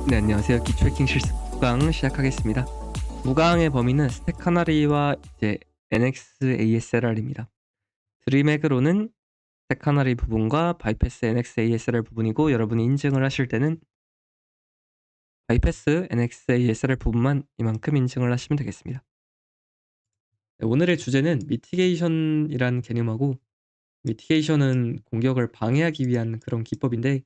네, 안녕하세요. 기초 해킹 실습 9강 시작하겠습니다. 9강의 범위는 스택 카나리와 이제 NX-ASLR입니다. 드림액으로는 스택 카나리 부분과 바이패스 NX-ASLR 부분이고, 여러분이 인증을 하실 때는 바이패스 NX-ASLR 부분만 이만큼 인증을 하시면 되겠습니다. 네, 오늘의 주제는 미티게이션이란 개념하고, 미티게이션은 공격을 방해하기 위한 그런 기법인데,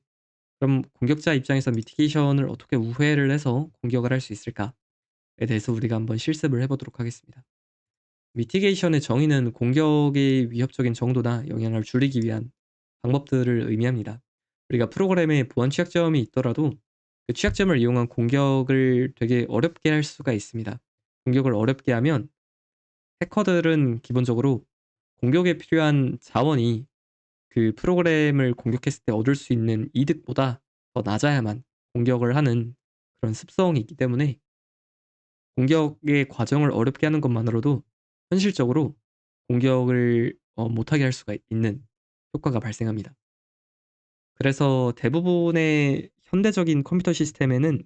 그럼 공격자 입장에서 미티게이션을 어떻게 우회를 해서 공격을 할 수 있을까에 대해서 우리가 한번 실습을 해보도록 하겠습니다. 미티게이션의 정의는 공격의 위협적인 정도나 영향을 줄이기 위한 방법들을 의미합니다. 우리가 프로그램에 보안 취약점이 있더라도 그 취약점을 이용한 공격을 되게 어렵게 할 수가 있습니다. 공격을 어렵게 하면 해커들은 기본적으로 공격에 필요한 자원이 그 프로그램을 공격했을 때 얻을 수 있는 이득보다 더 낮아야만 공격을 하는 그런 습성이 있기 때문에 공격의 과정을 어렵게 하는 것만으로도 현실적으로 공격을 못하게 할 수가 있는 효과가 발생합니다. 그래서 대부분의 현대적인 컴퓨터 시스템에는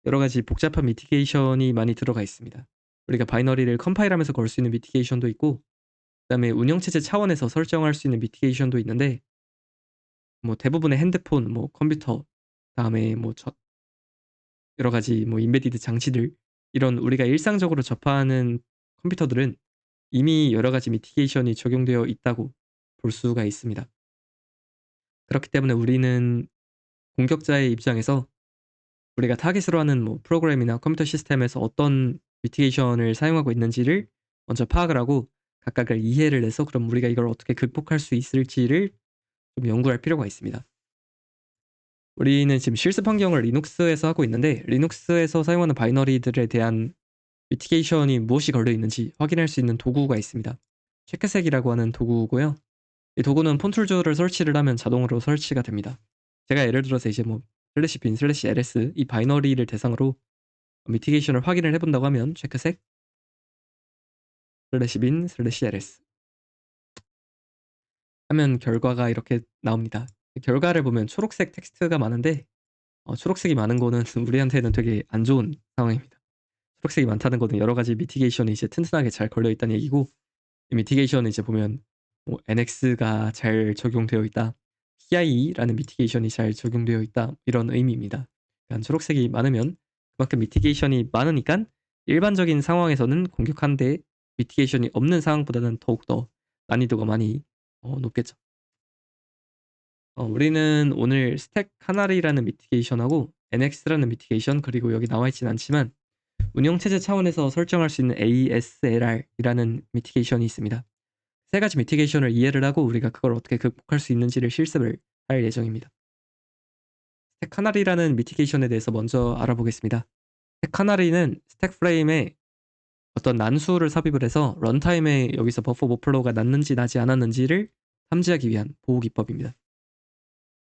여러 가지 복잡한 미티게이션이 많이 들어가 있습니다. 우리가 바이너리를 컴파일하면서 걸 수 있는 미티게이션도 있고, 그다음에 운영체제 차원에서 설정할 수 있는 미티게이션도 있는데, 뭐 대부분의 핸드폰, 뭐 컴퓨터, 그다음에 뭐 여러 가지 뭐 인베디드 장치들, 이런 우리가 일상적으로 접하는 컴퓨터들은 이미 여러 가지 미티게이션이 적용되어 있다고 볼 수가 있습니다. 그렇기 때문에 우리는 공격자의 입장에서 우리가 타깃으로 하는 뭐 프로그램이나 컴퓨터 시스템에서 어떤 미티게이션을 사용하고 있는지를 먼저 파악을 하고 각각을 이해를 해서, 그럼 우리가 이걸 어떻게 극복할 수 있을지를 좀 연구할 필요가 있습니다. 우리는 지금 실습 환경을 리눅스에서 하고 있는데, 리눅스에서 사용하는 바이너리들에 대한 미티게이션이 무엇이 걸려 있는지 확인할 수 있는 도구가 있습니다. 체크색이라고 하는 도구고요. 이 도구는 폰툴즈를 설치를 하면 자동으로 설치가 됩니다. 제가 예를 들어서 이제 뭐 /bin /ls 이 바이너리를 대상으로 미티게이션을 확인을 해본다고 하면 체크색 /bin /ls 하면 결과가 이렇게 나옵니다. 결과를 보면 초록색 텍스트가 많은데, 초록색이 많은 거는 우리한테는 되게 안 좋은 상황입니다. 초록색이 많다는 거는 여러 가지 미티게이션이 이제 튼튼하게 잘 걸려 있다는 얘기고, 이 미티게이션은 이제 보면 뭐 NX가 잘 적용되어 있다, PIE라는 미티게이션이 잘 적용되어 있다, 이런 의미입니다. 그러니까 초록색이 많으면 그만큼 미티게이션이 많으니까 일반적인 상황에서는 공격하는데 미티게이션이 없는 상황보다는 더욱더 난이도가 많이 높겠죠. 우리는 오늘 스택 카나리라는 미티게이션하고 NX라는 미티게이션, 그리고 여기 나와 있진 않지만 운영체제 차원에서 설정할 수 있는 ASLR이라는 미티게이션이 있습니다. 세 가지 미티게이션을 이해를 하고 우리가 그걸 어떻게 극복할 수 있는지를 실습을 할 예정입니다. 스택 카나리라는 미티게이션에 대해서 먼저 알아보겠습니다. 스택 카나리는 스택 프레임에 어떤 난수를 삽입을 해서 런타임에 여기서 버퍼 오버플로우가 났는지 나지 않았는지를 탐지하기 위한 보호 기법입니다.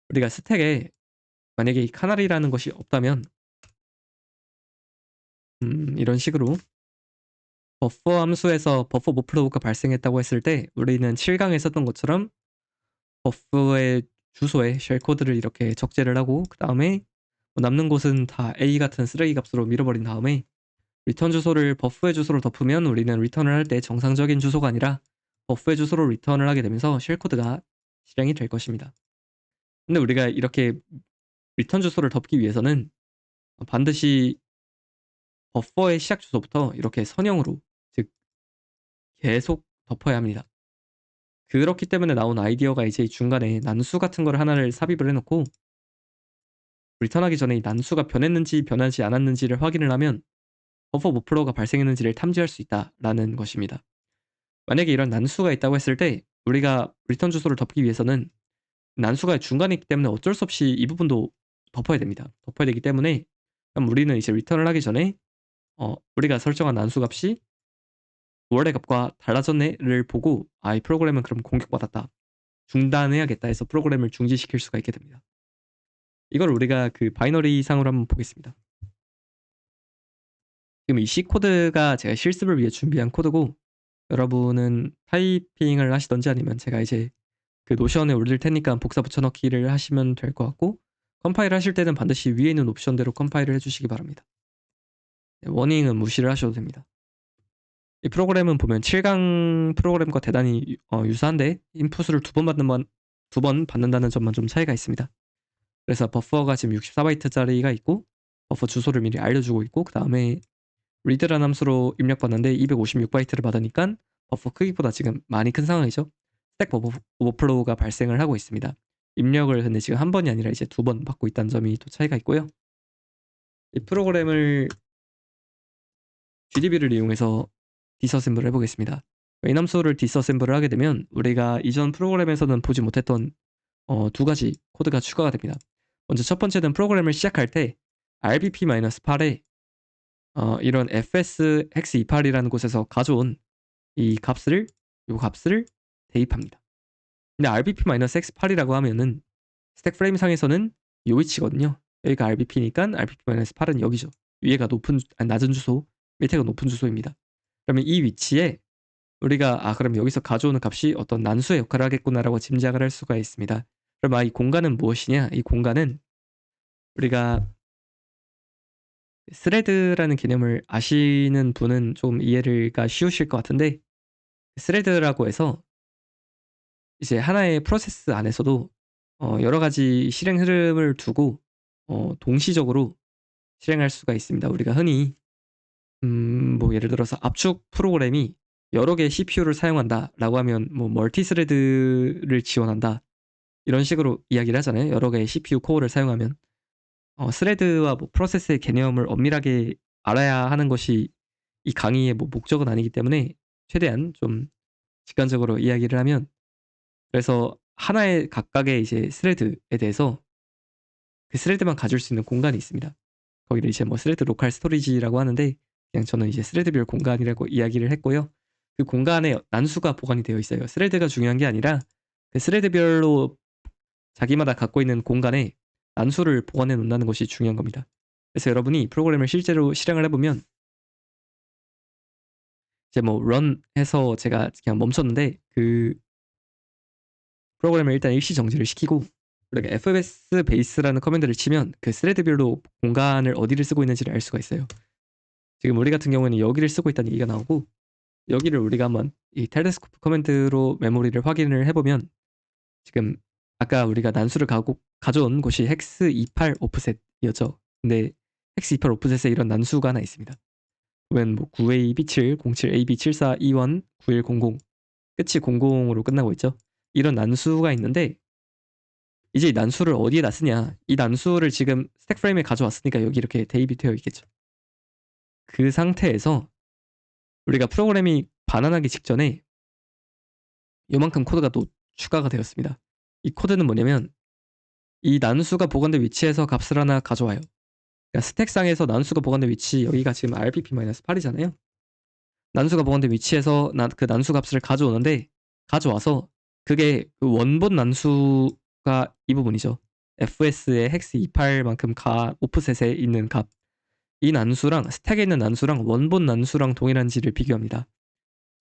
우리가 스택에 만약에 이 카나리라는 것이 없다면 이런 식으로 버퍼 함수에서 버퍼 오버플로우가 발생했다고 했을 때 우리는 7강에 썼던 것처럼 버프의 주소에 쉘 코드를 이렇게 적재를 하고, 그 다음에 남는 곳은 다 A 같은 쓰레기 값으로 밀어버린 다음에 리턴 주소를 버프의 주소로 덮으면 우리는 리턴을 할 때 정상적인 주소가 아니라 버프의 주소로 리턴을 하게 되면서 쉘 코드가 실행이 될 것입니다. 근데 우리가 이렇게 리턴 주소를 덮기 위해서는 반드시 버퍼의 시작 주소부터 이렇게 선형으로, 즉 계속 덮어야 합니다. 그렇기 때문에 나온 아이디어가 이제 중간에 난수 같은 걸 하나를 삽입을 해놓고 리턴하기 전에 이 난수가 변했는지 변하지 않았는지를 확인을 하면 버퍼 오버플로우가 발생했는지를 탐지할 수 있다라는 것입니다. 만약에 이런 난수가 있다고 했을 때 우리가 리턴 주소를 덮기 위해서는 난수가 중간에 있기 때문에 어쩔 수 없이 이 부분도 덮어야 됩니다. 덮어야 되기 때문에 그럼 우리는 이제 리턴을 하기 전에 우리가 설정한 난수 값이 원래 값과 달라졌네를 보고, 이 프로그램은 그럼 공격받았다, 중단해야겠다 해서 프로그램을 중지시킬 수가 있게 됩니다. 이걸 우리가 그 바이너리 상으로 한번 보겠습니다. 지금 이 C 코드가 제가 실습을 위해 준비한 코드고, 여러분은 타이핑을 하시던지 아니면 제가 이제 그 노션에 올릴 테니까 복사 붙여넣기를 하시면 될 것 같고, 컴파일 하실 때는 반드시 위에 있는 옵션대로 컴파일을 해주시기 바랍니다. 네, 워닝은 무시를 하셔도 됩니다. 이 프로그램은 보면 7강 프로그램과 대단히 유사한데 인풋을 두 번 받는다는 점만 좀 차이가 있습니다. 그래서 버퍼가 지금 64바이트짜리가 있고 버퍼 주소를 미리 알려주고 있고 그 다음에 read라는 함수로 입력받는데 256바이트를 받으니까 버퍼 크기보다 지금 많이 큰 상황이죠. 스택 버퍼 오버플로우가 발생을 하고 있습니다. 입력을 근데 지금 한 번이 아니라 이제 두 번 받고 있다는 점이 또 차이가 있고요. 이 프로그램을 GDB를 이용해서 디스어셈블을 해보겠습니다. 메인 함수를 디스어셈블을 하게 되면 우리가 이전 프로그램에서는 보지 못했던 두 가지 코드가 추가가 됩니다. 먼저 첫 번째는 프로그램을 시작할 때 RBP-8에 이런 fs hex28이라는 곳에서 가져온 이 값을 대입합니다. 근데 RBP-X8이라고 하면은 스택 프레임 상에서는 이 위치거든요. 여기가 RBP니까 RBP-8은 여기죠. 위에가 낮은 주소, 밑에가 높은 주소입니다. 그러면 이 위치에 우리가 그럼 여기서 가져오는 값이 어떤 난수의 역할을 하겠구나라고 짐작을 할 수가 있습니다. 그럼 이 공간은 무엇이냐? 이 공간은 우리가 스레드라는 개념을 아시는 분은 좀 이해가 쉬우실 것 같은데 스레드라고 해서 이제 하나의 프로세스 안에서도 여러 가지 실행 흐름을 두고 동시적으로 실행할 수가 있습니다. 우리가 흔히 뭐 예를 들어서 압축 프로그램이 여러 개의 CPU를 사용한다라고 하면 뭐 멀티스레드를 지원한다 이런 식으로 이야기를 하잖아요. 여러 개의 CPU 코어를 사용하면 스레드와 뭐 프로세스의 개념을 엄밀하게 알아야 하는 것이 이 강의의 뭐 목적은 아니기 때문에 최대한 좀 직관적으로 이야기를 하면 그래서 하나의 각각의 이제 스레드에 대해서 그 스레드만 가질 수 있는 공간이 있습니다. 거기를 이제 뭐 스레드 로컬 스토리지라고 하는데 그냥 저는 이제 스레드별 공간이라고 이야기를 했고요. 그 공간에 난수가 보관이 되어 있어요. 스레드가 중요한 게 아니라 그 스레드별로 자기마다 갖고 있는 공간에 난수를 보관해 놓는다는 것이 중요한 겁니다. 그래서 여러분이 프로그램을 실제로 실행을 해보면 이제 뭐 run 해서 제가 그냥 멈췄는데 그 프로그램을 일단 일시 정지를 시키고 우리가 fs base라는 커맨드를 치면 그 스레드별로 공간을 어디를 쓰고 있는지를 알 수가 있어요. 지금 우리 같은 경우에는 여기를 쓰고 있다는 얘기가 나오고 여기를 우리가 한번 이 텔레스코프 커맨드로 메모리를 확인을 해보면 지금 아까 우리가 난수를 가져온 곳이 hex28 오프셋이었죠. 근데 hex28 오프셋에 이런 난수가 하나 있습니다. 보면 뭐 9AB7, 07AB7421, 9100 끝이 00으로 끝나고 있죠. 이런 난수가 있는데 이제 이 난수를 어디에다 쓰냐? 이 난수를 지금 스택 프레임에 가져왔으니까 여기 이렇게 대입이 되어 있겠죠. 그 상태에서 우리가 프로그램이 반환하기 직전에 요만큼 코드가 또 추가가 되었습니다. 이 코드는 뭐냐면 이 난수가 보관된 위치에서 값을 하나 가져와요. 그러니까 스택상에서 난수가 보관된 위치 여기가 지금 RBP-8이잖아요. 난수가 보관된 위치에서 그 난수 값을 가져와서 그게 그 원본 난수가 이 부분이죠. fs의 hex28만큼 오프셋에 있는 값. 이 난수랑 스택에 있는 난수랑 원본 난수랑 동일한지를 비교합니다.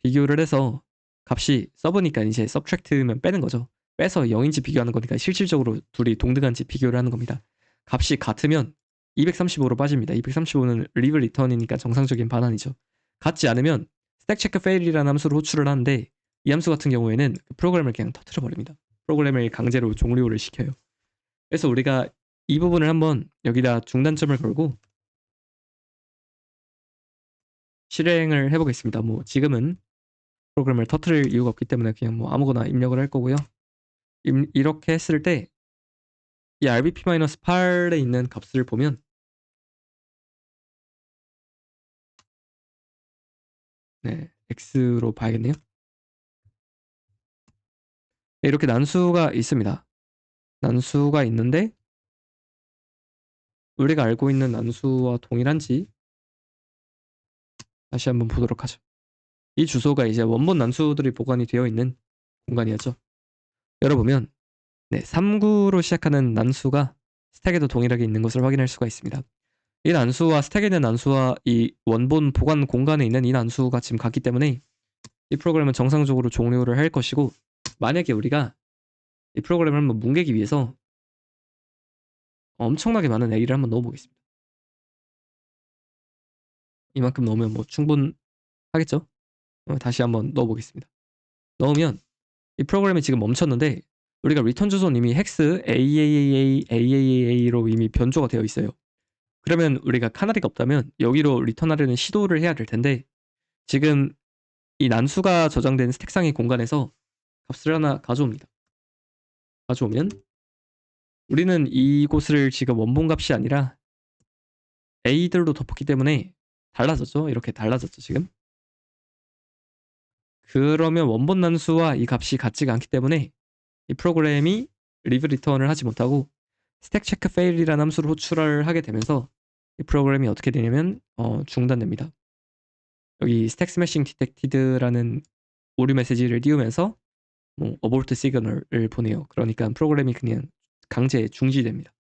비교를 해서 값이 서브니까 이제 subtract면 빼는 거죠. 빼서 0인지 비교하는 거니까 실질적으로 둘이 동등한지 비교를 하는 겁니다. 값이 같으면 235로 빠집니다. 235는 leave return이니까 정상적인 반환이죠. 같지 않으면 stack check fail이라는 함수를 호출을 하는데 이 함수 같은 경우에는 프로그램을 그냥 터뜨려 버립니다. 프로그램을 강제로 종료를 시켜요. 그래서 우리가 이 부분을 한번 여기다 중단점을 걸고 실행을 해보겠습니다. 뭐 지금은 프로그램을 터뜨릴 이유가 없기 때문에 그냥 뭐 아무거나 입력을 할 거고요. 이렇게 했을 때 이 RBP-8에 있는 값을 보면 네, X로 봐야겠네요. 네, 이렇게 난수가 있습니다. 난수가 있는데 우리가 알고 있는 난수와 동일한지 다시 한번 보도록 하죠. 이 주소가 이제 원본 난수들이 보관이 되어 있는 공간이었죠. 열어보면 네, 39로 시작하는 난수가 스택에도 동일하게 있는 것을 확인할 수가 있습니다. 이 난수와 스택에 있는 난수와 이 원본 보관 공간에 있는 이 난수가 지금 같기 때문에 이 프로그램은 정상적으로 종료를 할 것이고 만약에 우리가 이 프로그램을 한번 뭉개기 위해서 엄청나게 많은 A를 한번 넣어 보겠습니다. 이만큼 넣으면 뭐 충분하겠죠? 다시 한번 넣어 보겠습니다. 넣으면 이 프로그램이 지금 멈췄는데 우리가 리턴 주소는 이미 헥스 AAAAAAA로 이미 변조가 되어 있어요. 그러면 우리가 카나리가 없다면 여기로 리턴하려는 시도를 해야 될 텐데 지금 이 난수가 저장된 스택상의 공간에서 값을 하나 가져옵니다. 가져오면 우리는 이곳을 지금 원본 값이 아니라 A들로 덮었기 때문에 달라졌죠? 이렇게 달라졌죠, 지금? 그러면 원본 난수와 이 값이 같지가 않기 때문에 이 프로그램이 리브 리턴을 하지 못하고 스택 체크 페일이라는 함수를 호출을 하게 되면서 이 프로그램이 어떻게 되냐면 중단됩니다. 여기 스택 스매싱 디텍티드라는 오류 메시지를 띄우면서 뭐 어볼트 시그널을 보내요. 그러니까 프로그램이 그냥 강제 중지됩니다.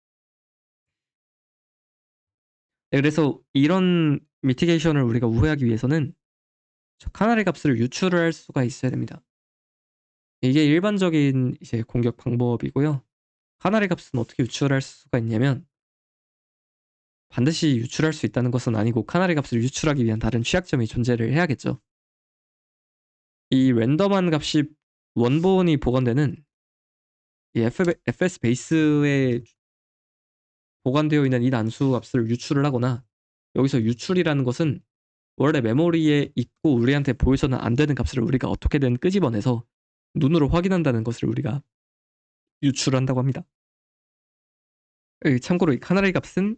네, 그래서 이런 미티게이션을 우리가 우회하기 위해서는 저 카나리 값을 유출을 할 수가 있어야 됩니다. 이게 일반적인 이제 공격 방법이고요. 카나리 값은 어떻게 유출할 수가 있냐면 반드시 유출할 수 있다는 것은 아니고 카나리 값을 유출하기 위한 다른 취약점이 존재를 해야겠죠. 이 랜덤한 값이 원본이 보관되는 이 FS 베이스에 보관되어 있는 이 난수 값을 유출을 하거나 여기서 유출이라는 것은 원래 메모리에 있고 우리한테 보여서는 안 되는 값을 우리가 어떻게든 끄집어내서 눈으로 확인한다는 것을 우리가 유출한다고 합니다. 참고로 이 카나리 값은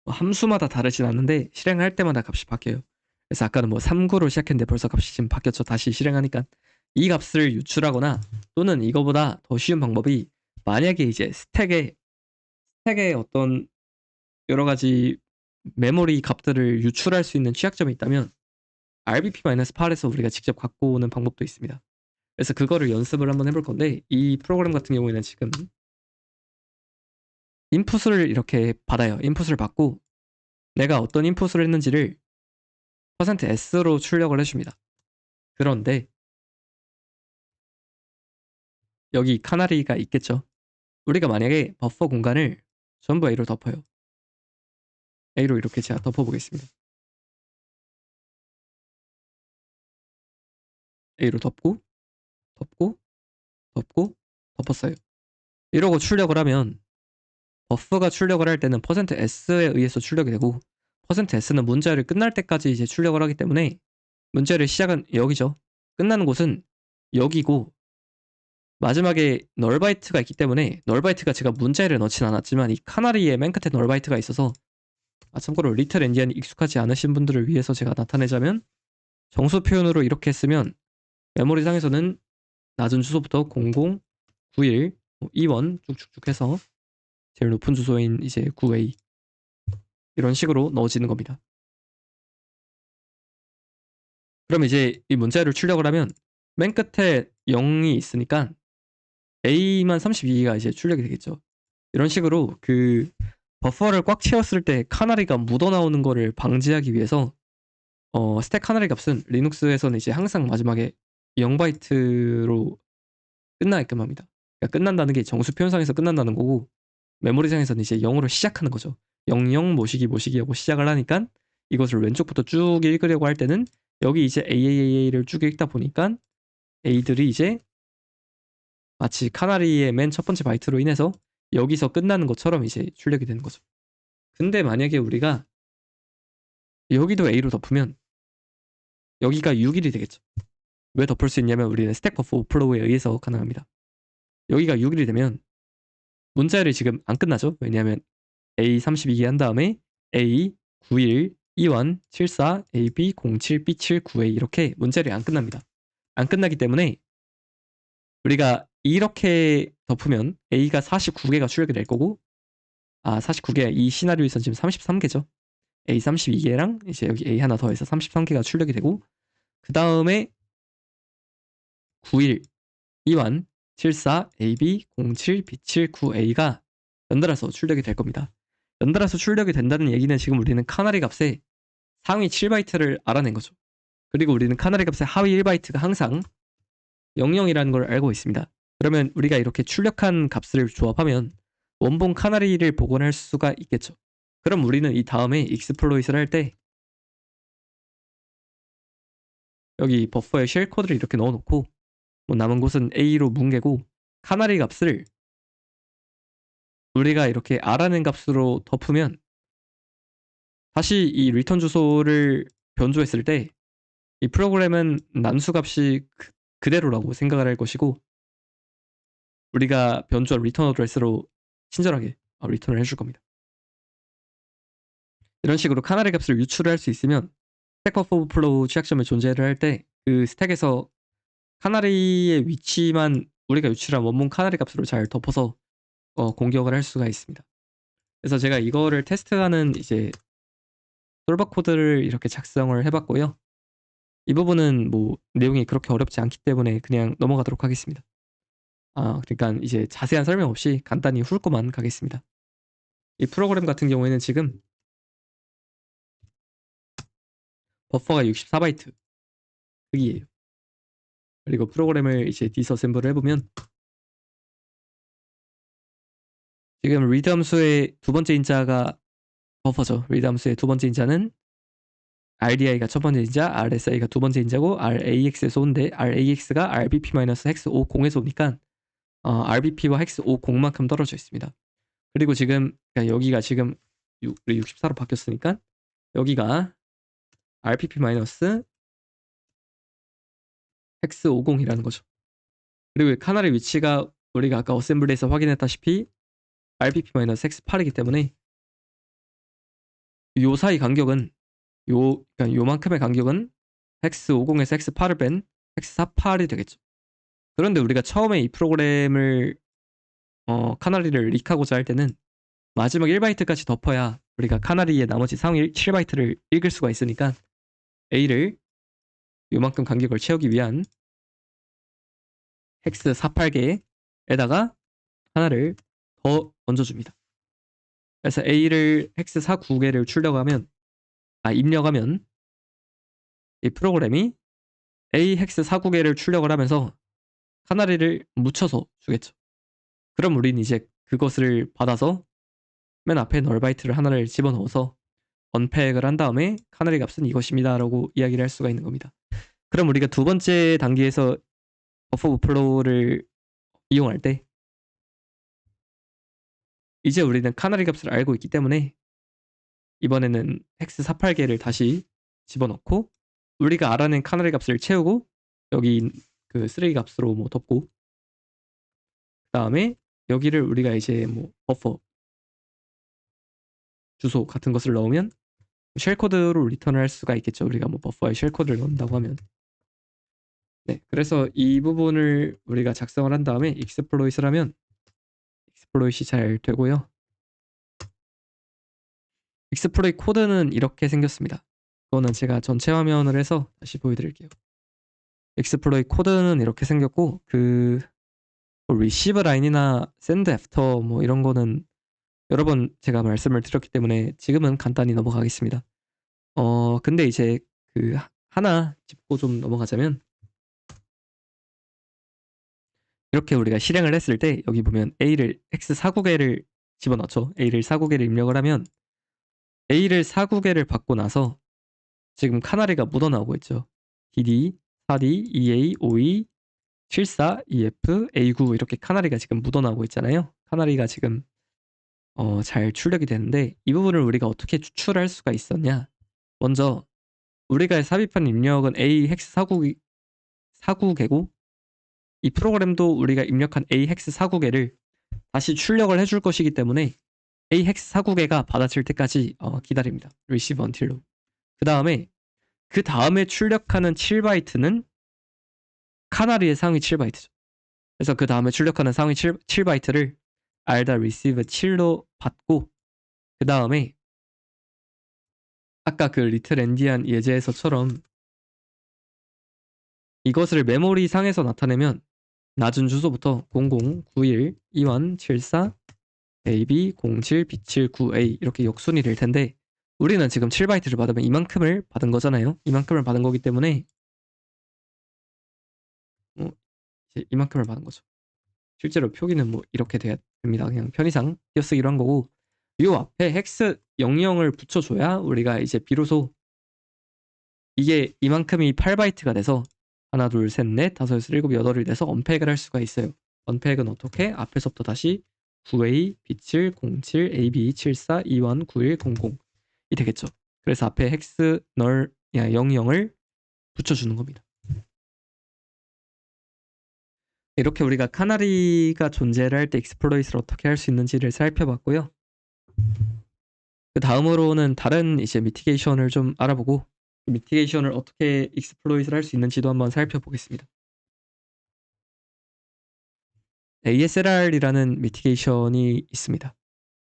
함수마다 다르진 않는데 실행할 때마다 값이 바뀌어요. 그래서 아까는 뭐 3구로 시작했는데 벌써 값이 지금 바뀌었죠. 다시 실행하니까 이 값을 유출하거나 또는 이거보다 더 쉬운 방법이 만약에 이제 스택에 어떤 여러 가지 메모리 값들을 유출할 수 있는 취약점이 있다면 RBP-8에서 우리가 직접 갖고 오는 방법도 있습니다. 그래서 그거를 연습을 한번 해볼 건데 이 프로그램 같은 경우에는 지금 인풋을 이렇게 받아요. 인풋을 받고 내가 어떤 인풋을 했는지를 %s로 출력을 해줍니다. 그런데 여기 카나리가 있겠죠. 우리가 만약에 버퍼 공간을 전부 A로 덮어요. A로 이렇게 제가 덮어보겠습니다. A로 덮고 덮었어요. 이러고 출력을 하면 버프가 출력을 할 때는 %s에 의해서 출력이 되고 %s는 문자를 끝날 때까지 이제 출력을 하기 때문에 문자를 시작은 여기죠. 끝나는 곳은 여기고 마지막에 널바이트가 있기 때문에 널바이트가 제가 문자를 넣진 않았지만 이 카나리의 맨 끝에 널바이트가 있어서 참고로 리틀 엔디안이 익숙하지 않으신 분들을 위해서 제가 나타내자면 정수 표현으로 이렇게 쓰면 메모리 상에서는 낮은 주소부터 00, 91, 2원 쭉쭉쭉 해서 제일 높은 주소인 이제 9A 이런 식으로 넣어지는 겁니다. 그럼 이제 이 문자를 출력을 하면 맨 끝에 0이 있으니까 A만 32개가 이제 출력이 되겠죠. 이런 식으로 그 버퍼를 꽉 채웠을 때 카나리가 묻어나오는 거를 방지하기 위해서 스택 카나리 값은 리눅스에서는 이제 항상 마지막에 0바이트로 끝나게끔 합니다. 그러니까 끝난다는 게 정수 표현상에서 끝난다는 거고 메모리상에서는 이제 0으로 시작하는 거죠. 00 모시기 하고 시작을 하니까 이것을 왼쪽부터 쭉 읽으려고 할 때는 여기 이제 AAA를 쭉 읽다 보니까 A들이 이제 마치 카나리의 맨 첫 번째 바이트로 인해서 여기서 끝나는 것처럼 이제 출력이 되는 거죠. 근데 만약에 우리가 여기도 A로 덮으면 여기가 6일이 되겠죠. 왜 덮을 수 있냐면 우리는 스택 버프 오플로우에 의해서 가능합니다. 여기가 6일이 되면 문자열이 지금 안 끝나죠. 왜냐하면 A32개 한 다음에 A 91 E1 74 AB 07 B7 9A 이렇게 문자열이 안 끝납니다. 안 끝나기 때문에 우리가 이렇게 덮으면 A가 49개가 출력이 될 거고 49개 이 시나리오에서는 지금 33개죠. A 32개랑 이제 여기 A 하나 더해서 33개가 출력이 되고 그 다음에 91 E1 74 AB 07 B7 9A가 연달아서 출력이 될 겁니다. 연달아서 출력이 된다는 얘기는 지금 우리는 카나리 값의 상위 7바이트를 알아낸 거죠. 그리고 우리는 카나리 값의 하위 1바이트가 항상 00이라는 걸 알고 있습니다. 그러면 우리가 이렇게 출력한 값을 조합하면 원본 카나리를 복원할 수가 있겠죠. 그럼 우리는 이 다음에 익스플로잇을 할 때 여기 버퍼에 쉘 코드를 이렇게 넣어놓고 뭐 남은 곳은 A로 뭉개고 카나리 값을 우리가 이렇게 R라는 값으로 덮으면 다시 이 리턴 주소를 변조했을 때 이 프로그램은 난수 값이 그대로라고 생각을 할 것이고 우리가 변조한 리턴 어드레스로 친절하게 리턴을 해줄 겁니다. 이런 식으로 카나리 값을 유출을 할 수 있으면 스택 오버플로우 취약점을 존재를 할 때 그 스택에서 카나리의 위치만 우리가 유출한 원본 카나리 값으로 잘 덮어서 공격을 할 수가 있습니다. 그래서 제가 이거를 테스트하는 이제 솔버 코드를 이렇게 작성을 해봤고요. 이 부분은 뭐 내용이 그렇게 어렵지 않기 때문에 그냥 넘어가도록 하겠습니다. 그러니까 이제 자세한 설명 없이 간단히 훑고만 가겠습니다. 이 프로그램 같은 경우에는 지금 버퍼가 64바이트 크기예요. 그리고 프로그램을 이제 디서셈블을 해보면 지금 리드 함수의 두 번째 인자가 버퍼죠. 리드 함수의 두 번째 인자는 RDI가 첫 번째 인자, RSI가 두 번째 인자고 RAX에서 온데 RAX가 RBP-hex50에서 오니까 RBP와 hex50만큼 떨어져 있습니다. 그리고 지금 그러니까 여기가 지금 64로 바뀌었으니까 여기가 RPP-hex50이라는 거죠. 그리고 카나리 위치가 우리가 아까 어셈블리에서 확인했다시피 RPP-hex8이기 때문에 요 사이 간격은 그러니까 요만큼의 간격은 hex50에서 hex8을 뺀 hex48이 되겠죠. 그런데 우리가 처음에 이 프로그램을 카나리를 릭하고자 할 때는 마지막 1바이트까지 덮어야 우리가 카나리의 나머지 상위 7바이트를 읽을 수가 있으니까 A를 요만큼 간격을 채우기 위한 헥스 48개에다가 하나를 더 얹어줍니다. 그래서 A를 헥스 49개를 입력하면 이 프로그램이 A 헥스 49개를 출력을 하면서 카나리를 묻혀서 주겠죠. 그럼 우린 이제 그것을 받아서 맨 앞에 널바이트를 하나를 집어넣어서 언팩을 한 다음에 카나리 값은 이것입니다 라고 이야기를 할 수가 있는 겁니다. 그럼 우리가 두 번째 단계에서 버퍼 오버플로우를 이용할 때 이제 우리는 카나리 값을 알고 있기 때문에 이번에는 헥스 48개를 다시 집어넣고 우리가 알아낸 카나리 값을 채우고 여기 그 쓰레기 값으로 뭐 덮고 그 다음에 여기를 우리가 이제 뭐 버퍼 주소 같은 것을 넣으면 쉘 코드로 리턴을 할 수가 있겠죠. 우리가 뭐 버퍼에 쉘 코드를 넣는다고 하면 네, 그래서 이 부분을 우리가 작성을 한 다음에 익스플로잇을 하면 익스플로잇이 잘 되고요. 익스플로잇 코드는 이렇게 생겼습니다. 그거는 제가 전체 화면을 해서 다시 보여드릴게요. 익스플로잇 코드는 이렇게 생겼고 리시브 라인이나 샌드 애프터 뭐 이런 거는 여러 번 제가 말씀을 드렸기 때문에 지금은 간단히 넘어가겠습니다. 근데 이제 하나 짚고 좀 넘어가자면 이렇게 우리가 실행을 했을 때 여기 보면 A를 X49개를 집어넣죠. A를 49개를 입력을 하면 A를 49개를 받고 나서 지금 카나리가 묻어나오고 있죠. DD, 4D, EA, OE, 74, EF, A9 이렇게 카나리가 지금 묻어나오고 있잖아요. 카나리가 지금 잘 출력이 되는데 이 부분을 우리가 어떻게 추출할 수가 있었냐. 먼저 우리가 삽입한 입력은 A 헥스 49개고 이 프로그램도 우리가 입력한 A 헥스 49개를 다시 출력을 해줄 것이기 때문에 A 헥스 49개가 받아칠 때까지 기다립니다. receive until로. 그 다음에 출력하는 7바이트는 카나리의 상위 7바이트죠. 그래서 그 다음에 출력하는 상위 7바이트를 알다 receive 7로 받고 그 다음에 아까 그 리틀 엔디안 예제에서처럼 이것을 메모리 상에서 나타내면 낮은 주소부터 0091 21 74 AB 07 B79A 이렇게 역순이 될 텐데 우리는 지금 7바이트를 받으면 이만큼을 받은 거잖아요. 이만큼을 받은 거기 때문에 이제 이만큼을 받은 거죠. 실제로 표기는 뭐 이렇게 돼야 됩니다. 그냥 편의상 띄어쓰기로 한 거고 요 앞에 헥스 00을 붙여줘야 우리가 이제 비로소 이게 이만큼이 8바이트가 돼서 하나, 둘, 셋, 넷, 다섯, 여섯, 일곱, 여덟이 돼서 언팩을 할 수가 있어요. 언팩은 어떻게? 앞에서부터 다시 9A, B7, 07, AB, 74, 21, 91, 00이 되겠죠. 그래서 앞에 헥스 널 00을 붙여주는 겁니다. 이렇게 우리가 카나리가 존재를 할 때 익스플로잇을 어떻게 할 수 있는지를 살펴봤고요. 그 다음으로는 다른 이제 미티게이션을 좀 알아보고 미티게이션을 어떻게 익스플로잇을 할 수 있는지도 한번 살펴보겠습니다. ASLR이라는 미티게이션이 있습니다.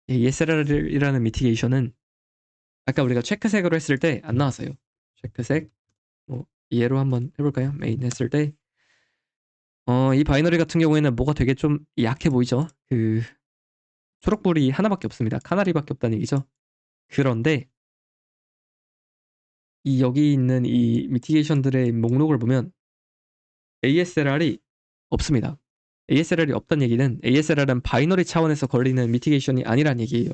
ASLR이라는 미티게이션은 아까 우리가 체크색으로 했을 때 안 나왔어요. 체크색 뭐 얘로 한번 해볼까요? 메인 했을 때 이 바이너리 같은 경우에는 뭐가 되게 좀 약해 보이죠? 그 초록불이 하나밖에 없습니다. 카나리밖에 없다는 얘기죠. 그런데 이 여기 있는 이 미티게이션들의 목록을 보면 ASLR이 없습니다. ASLR이 없다는 얘기는 ASLR은 바이너리 차원에서 걸리는 미티게이션이 아니란 얘기예요.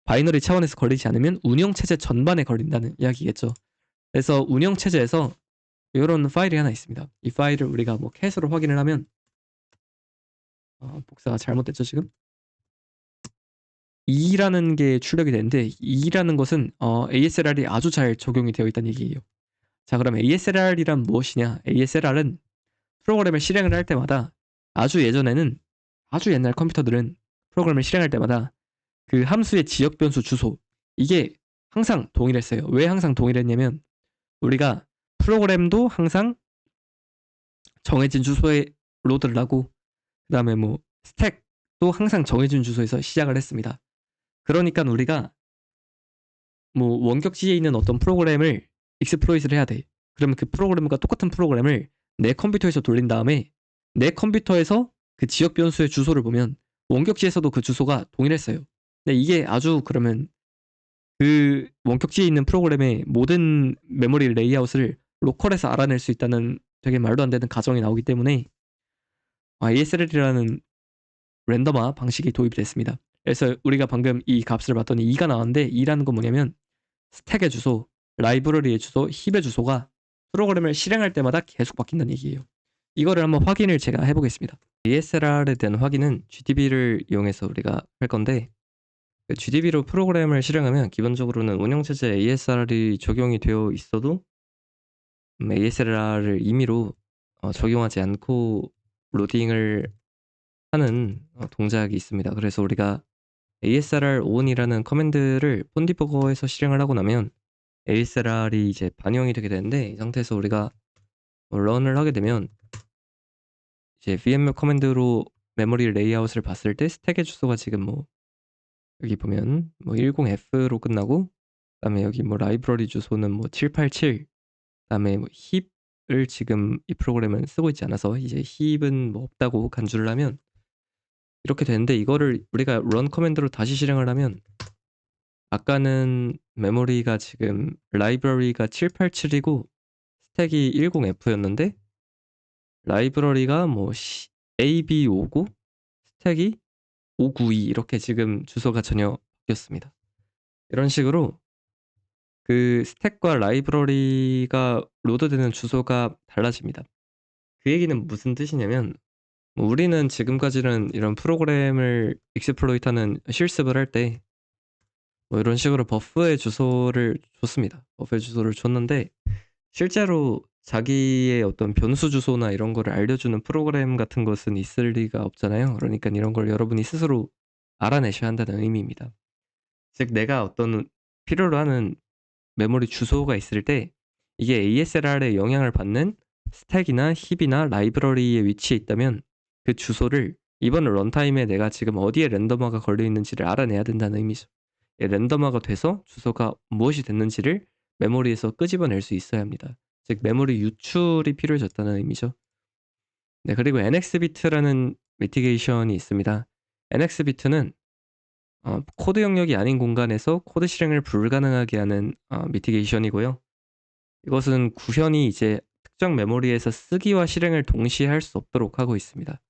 바이너리 차원에서 걸리지 않으면 운영체제 전반에 걸린다는 이야기겠죠. 그래서 운영체제에서 이런 파일이 하나 있습니다. 이 파일을 우리가 뭐 캣으로 확인을 하면 복사가 잘못됐죠 지금? 2라는 게 출력이 되는데 2라는 것은 ASLR이 아주 잘 적용이 되어 있다는 얘기예요. 자 그럼 ASLR이란 무엇이냐? ASLR은 프로그램을 실행을 할 때마다 아주 예전에는 아주 옛날 컴퓨터들은 프로그램을 실행할 때마다 그 함수의 지역 변수 주소 이게 항상 동일했어요. 왜 항상 동일했냐면 우리가 프로그램도 항상 정해진 주소에 로드를 하고 그 다음에 뭐 스택도 항상 정해진 주소에서 시작을 했습니다. 그러니까 우리가 뭐 원격지에 있는 어떤 프로그램을 익스플로잇을 해야 돼. 그러면 그 프로그램과 똑같은 프로그램을 내 컴퓨터에서 돌린 다음에 내 컴퓨터에서 그 지역 변수의 주소를 보면 원격지에서도 그 주소가 동일했어요. 근데 이게 아주 그러면 그 원격지에 있는 프로그램의 모든 메모리 레이아웃을 로컬에서 알아낼 수 있다는 되게 말도 안 되는 가정이 나오기 때문에 ASLR이라는 랜덤화 방식이 도입이 됐습니다. 그래서 우리가 방금 이 값을 봤더니 2가 나왔는데 2라는 건 뭐냐면 스택의 주소, 라이브러리의 주소, 힙의 주소가 프로그램을 실행할 때마다 계속 바뀐다는 얘기예요. 이거를 한번 확인을 제가 해보겠습니다. ASLR에 대한 확인은 GDB를 이용해서 우리가 할 건데 GDB로 프로그램을 실행하면 기본적으로는 운영체제에 ASLR이 적용이 되어 있어도 ASLR을 임의로 적용하지 않고 로딩을 하는 동작이 있습니다. 그래서 우리가 ASLR on이라는 커맨드를 폰디버거에서 실행을 하고 나면 ASLR이 이제 반영이 되게 되는데 이 상태에서 우리가 런을 하게 되면 이제 vm 커맨드로 메모리 레이아웃을 봤을 때 스택의 주소가 지금 뭐 여기 보면 뭐 10F로 끝나고 그다음에 여기 뭐 라이브러리 주소는 뭐 787 그다음에 뭐 힙을 지금 이 프로그램은 쓰고 있지 않아서 이제 힙은 뭐 없다고 간주를 하면 이렇게 되는데 이거를 우리가 run 커맨드로 다시 실행을 하면 아까는 메모리가 지금 라이브러리가 787이고 스택이 10F였는데 라이브러리가 뭐 AB5고 스택이 592 이렇게 지금 주소가 전혀 바뀌었습니다. 이런 식으로 그 스택과 라이브러리가 로드되는 주소가 달라집니다. 그 얘기는 무슨 뜻이냐면 뭐 우리는 지금까지는 이런 프로그램을 익스플로이트하는 실습을 할 때 뭐 이런 식으로 버프의 주소를 줬습니다. 버프의 주소를 줬는데 실제로 자기의 어떤 변수 주소나 이런 거를 알려주는 프로그램 같은 것은 있을 리가 없잖아요. 그러니까 이런 걸 여러분이 스스로 알아내셔야 한다는 의미입니다. 즉 내가 어떤 필요로 하는 메모리 주소가 있을 때 이게 ASLR에 영향을 받는 스택이나 힙이나 라이브러리의 위치에 있다면 그 주소를 이번 런타임에 내가 지금 어디에 랜덤화가 걸려 있는지를 알아내야 된다는 의미죠. 랜덤화가 돼서 주소가 무엇이 됐는지를 메모리에서 끄집어낼 수 있어야 합니다. 즉 메모리 유출이 필요해졌다는 의미죠. 네, 그리고 NX비트라는 미티게이션이 있습니다. NX비트는 코드 영역이 아닌 공간에서 코드 실행을 불가능하게 하는 미티게이션이고요. 이것은 구현이 이제 특정 메모리에서 쓰기와 실행을 동시에 할 수 없도록 하고 있습니다.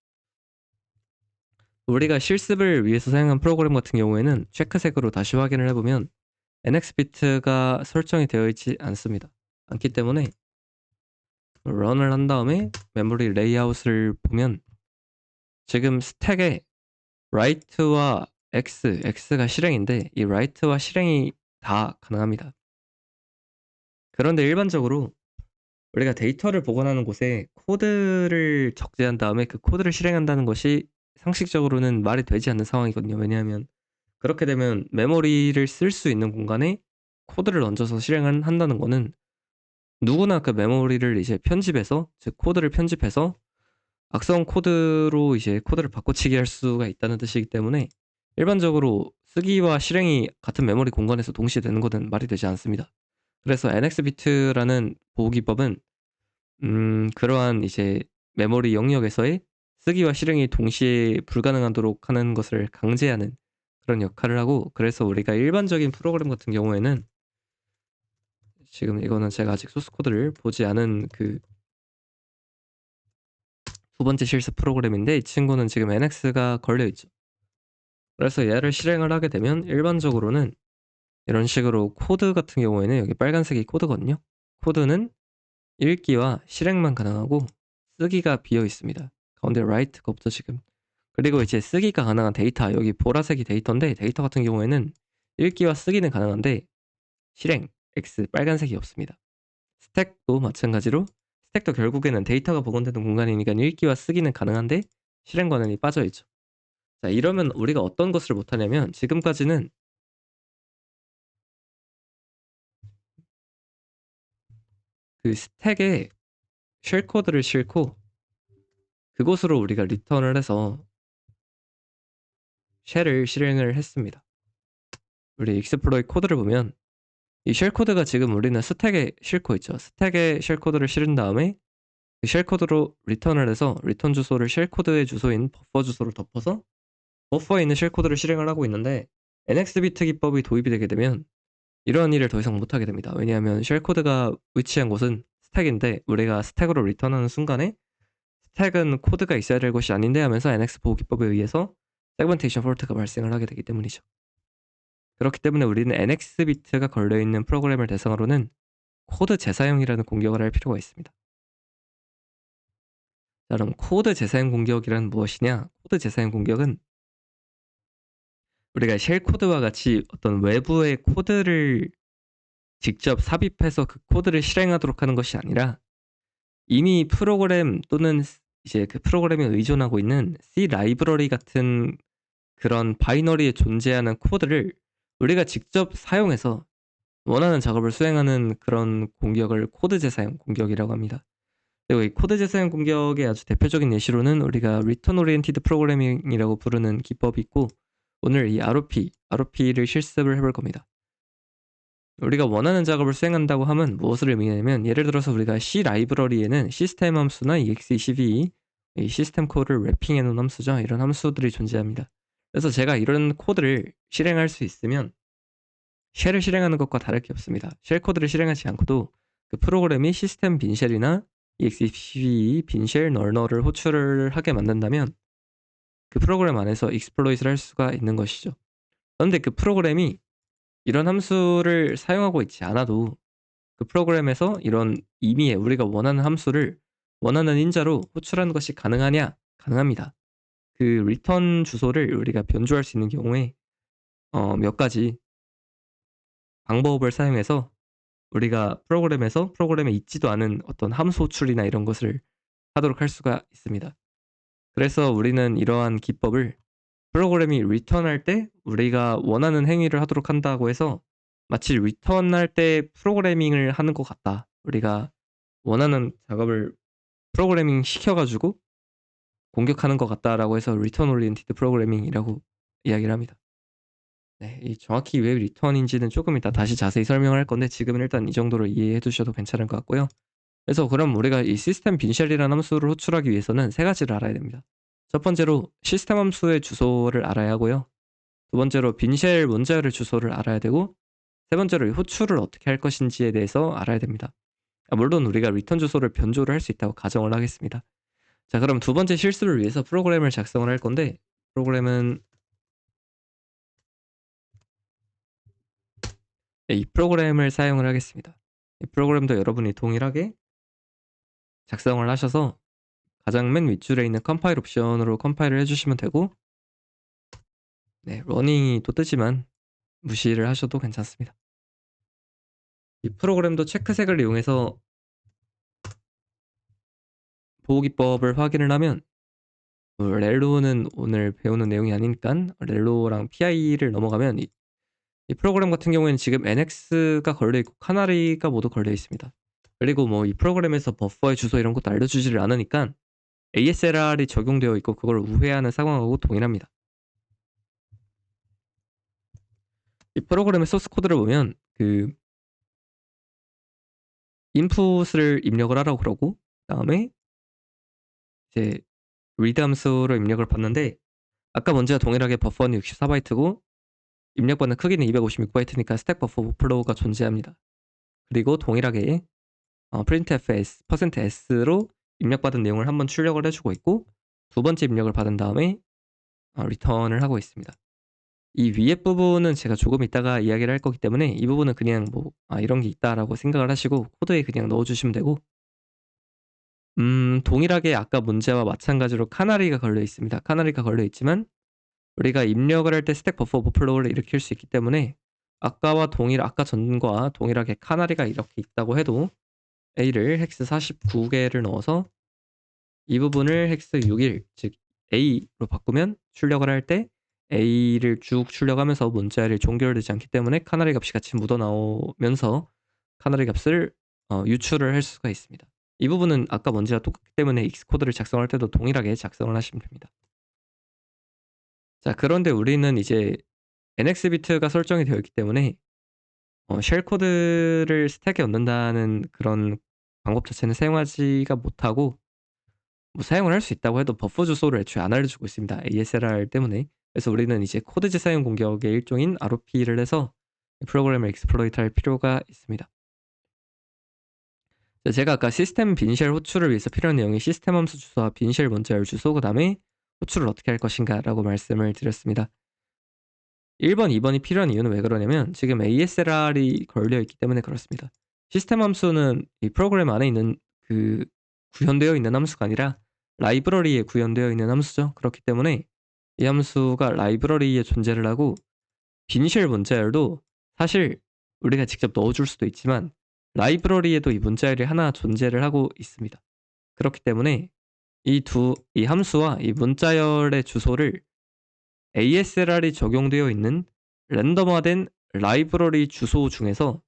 우리가 실습을 위해서 사용한 프로그램 같은 경우에는 체크색으로 다시 확인을 해보면 NX비트가 설정이 되어 있지 않기 때문에 런을 한 다음에 메모리 레이아웃을 보면 지금 스택에 write와 x가 실행인데 이 write와 실행이 다 가능합니다. 그런데 일반적으로 우리가 데이터를 보관하는 곳에 코드를 적재한 다음에 그 코드를 실행한다는 것이 상식적으로는 말이 되지 않는 상황이거든요. 왜냐하면 그렇게 되면 메모리를 쓸 수 있는 공간에 코드를 얹어서 실행을 한다는 거는 누구나 그 메모리를 이제 편집해서, 즉 코드를 편집해서 악성 코드로 이제 코드를 바꿔치기 할 수가 있다는 뜻이기 때문에 일반적으로 쓰기와 실행이 같은 메모리 공간에서 동시에 되는 것은 말이 되지 않습니다. 그래서 NX비트라는 보호 기법은 그러한 이제 메모리 영역에서의 쓰기와 실행이 동시에 불가능하도록 하는 것을 강제하는 그런 역할을 하고, 그래서 우리가 일반적인 프로그램 같은 경우에는 지금 이거는 제가 아직 소스 코드를 보지 않은 그 두 번째 실습 프로그램인데 이 친구는 지금 NX가 걸려 있죠. 그래서 얘를 실행을 하게 되면 일반적으로는 이런 식으로 코드 같은 경우에는 여기 빨간색이 코드거든요. 코드는 읽기와 실행만 가능하고 쓰기가 비어 있습니다. 가운데 write가 없죠 지금. 그리고 이제 쓰기가 가능한 데이터, 여기 보라색이 데이터인데 데이터 같은 경우에는 읽기와 쓰기는 가능한데 실행 X 빨간색이 없습니다. 스택도 마찬가지로 스택도 결국에는 데이터가 보관되는 공간이니까 읽기와 쓰기는 가능한데 실행 권한이 빠져 있죠. 자, 이러면 우리가 어떤 것을 못하냐면 지금까지는 그 스택에 쉘 코드를 싣고 그곳으로 우리가 리턴을 해서 쉘을 실행을 했습니다. 우리 익스플로이 코드를 보면 이 쉘 코드가 지금 우리는 스택에 싣고 있죠. 스택에 쉘 코드를 실은 다음에 그 쉘 코드로 리턴을 해서 리턴 주소를 쉘 코드의 주소인 버퍼 주소를 덮어서 버퍼에 있는 쉘 코드를 실행을 하고 있는데 NX비트 기법이 도입이 되게 되면 이러한 일을 더 이상 못하게 됩니다. 왜냐하면 쉘 코드가 위치한 곳은 스택인데 우리가 스택으로 리턴하는 순간에 스택은 코드가 있어야 될 것이 아닌데 하면서 NX 보호 기법에 의해서 세그멘테이션 폴트가 발생을 하게 되기 때문이죠. 그렇기 때문에 우리는 NX비트가 걸려있는 프로그램을 대상으로는 코드 재사용이라는 공격을 할 필요가 있습니다. 자, 그럼 코드 재사용 공격이란 무엇이냐? 코드 재사용 공격은 우리가 쉘 코드와 같이 어떤 외부의 코드를 직접 삽입해서 그 코드를 실행하도록 하는 것이 아니라 이미 프로그램 또는 이제 그 프로그램에 의존하고 있는 C 라이브러리 같은 그런 바이너리에 존재하는 코드를 우리가 직접 사용해서 원하는 작업을 수행하는 그런 공격을 코드 재사용 공격이라고 합니다. 그리고 이 코드 재사용 공격의 아주 대표적인 예시로는 우리가 리턴 오리엔티드 프로그래밍이라고 부르는 기법이 있고 오늘 이 ROP를 실습을 해볼 겁니다. 우리가 원하는 작업을 수행한다고 하면 무엇을 의미하냐면 예를 들어서 우리가 C 라이브러리에는 시스템 함수나 EXECV 이 시스템 콜을 랩핑해 놓은 함수죠. 이런 함수들이 존재합니다. 그래서 제가 이런 코드를 실행할 수 있으면 쉘을 실행하는 것과 다를 게 없습니다. 쉘 코드를 실행하지 않고도 그 프로그램이 시스템 빈쉘이나 EXECV 빈쉘 널널을 호출을 하게 만든다면 그 프로그램 안에서 익스플로잇을 할 수가 있는 것이죠. 그런데 그 프로그램이 이런 함수를 사용하고 있지 않아도 그 프로그램에서 이런 임의의 우리가 원하는 함수를 원하는 인자로 호출하는 것이 가능하냐? 가능합니다. 그 리턴 주소를 우리가 변조할 수 있는 경우에 몇 가지 방법을 사용해서 우리가 프로그램에 있지도 않은 어떤 함수 호출이나 이런 것을 하도록 할 수가 있습니다. 그래서 우리는 이러한 기법을 프로그램이 리턴할 때 우리가 원하는 행위를 하도록 한다고 해서 마치 리턴할 때 프로그래밍을 하는 것 같다. 우리가 원하는 작업을 프로그래밍 시켜가지고 공격하는 것 같다라고 해서 리턴 오리엔티드 프로그래밍이라고 이야기를 합니다. 네, 이 정확히 왜 리턴인지는 조금 이따 다시 자세히 설명을 할 건데 지금은 일단 이 정도로 이해해 두셔도 괜찮을 것 같고요. 그래서 그럼 우리가 이 시스템 빈쉘이라는 함수를 호출하기 위해서는 세 가지를 알아야 됩니다. 첫 번째로 시스템 함수의 주소를 알아야 하고요. 두 번째로 빈쉘 원자열의 주소를 알아야 되고 세 번째로 이 호출을 어떻게 할 것인지에 대해서 알아야 됩니다. 물론 우리가 리턴 주소를 변조를 할 수 있다고 가정을 하겠습니다. 자, 그럼 두 번째 실습을 위해서 프로그램을 작성을 할 건데 프로그램은 네, 이 프로그램을 사용을 하겠습니다. 이 프로그램도 여러분이 동일하게 작성을 하셔서 가장 맨 윗줄에 있는 컴파일 옵션으로 컴파일을 해 주시면 되고, 네, 러닝이 또 뜨지만 무시를 하셔도 괜찮습니다. 이 프로그램도 체크색을 이용해서 보호 기법을 확인을 하면, 렐로는 오늘 배우는 내용이 아니니깐 렐로랑 PI를 넘어가면 이 프로그램 같은 경우에는 지금 NX가 걸려 있고 카나리가 모두 걸려 있습니다. 그리고 뭐 이 프로그램에서 버퍼의 주소 이런 것도 알려주지를 않으니까 ASLR이 적용되어 있고 그걸 우회하는 상황하고 동일합니다. 이 프로그램의 소스 코드를 보면 그 인풋을 입력을 하라고 그러고, 그다음에 이제 read 함수로 입력을 받는데, 아까 문제와 동일하게 버퍼는 64바이트고 입력받는 크기는 256바이트니까 스택 버퍼 오버플로우가 존재합니다. 그리고 동일하게 printf %s로 입력받은 내용을 한번 출력을 해주고 있고, 두 번째 입력을 받은 다음에 리턴을 하고 있습니다. 이 위에 부분은 제가 조금 이따가 이야기를 할 거기 때문에 이 부분은 그냥 뭐 이런 게 있다라고 생각을 하시고 코드에 그냥 넣어주시면 되고, 동일하게 아까 문제와 마찬가지로 카나리가 걸려 있습니다. 카나리가 걸려 있지만 우리가 입력을 할 때 스택 버퍼 오버플로우를 일으킬 수 있기 때문에 아까 전과 동일하게 카나리가 이렇게 있다고 해도 A를 헥스 49개를 넣어서 이 부분을 헥스 61, 즉 A로 바꾸면 출력을 할 때 A를 쭉 출력하면서 문자열이 종결되지 않기 때문에 카나리 값이 같이 묻어나오면서 카나리 값을 유출을 할 수가 있습니다. 이 부분은 아까 문제와 똑같기 때문에 익스코드를 작성할 때도 동일하게 작성을 하시면 됩니다. 자, 그런데 우리는 이제 NX 비트가 설정이 되어 있기 때문에 쉘 코드를 스택에 얻는다는 그런 방법 자체는 사용하지가 못하고, 뭐 사용을 할 수 있다고 해도 버퍼 주소를 애초에 안 알려주고 있습니다. ASLR 때문에. 그래서 우리는 이제 코드지 사용 공격의 일종인 ROP를 해서 프로그램을 익스플로이트 할 필요가 있습니다. 제가 아까 시스템 빈쉘 호출을 위해서 필요한 내용이 시스템 함수 주소와 빈쉘 문자열 주소, 그 다음에 호출을 어떻게 할 것인가 라고 말씀을 드렸습니다. 1번, 2번이 필요한 이유는 왜 그러냐면 지금 ASLR이 걸려 있기 때문에 그렇습니다. 시스템 함수는 이 프로그램 안에 있는 그 구현되어 있는 함수가 아니라 라이브러리에 구현되어 있는 함수죠. 그렇기 때문에 이 함수가 라이브러리에 존재를 하고, 빈쉘 문자열도 사실 우리가 직접 넣어줄 수도 있지만 라이브러리에도 이 문자열이 하나 존재를 하고 있습니다. 그렇기 때문에 이 함수와 이 문자열의 주소를 ASLR이 적용되어 있는 랜덤화된 라이브러리 주소 중에서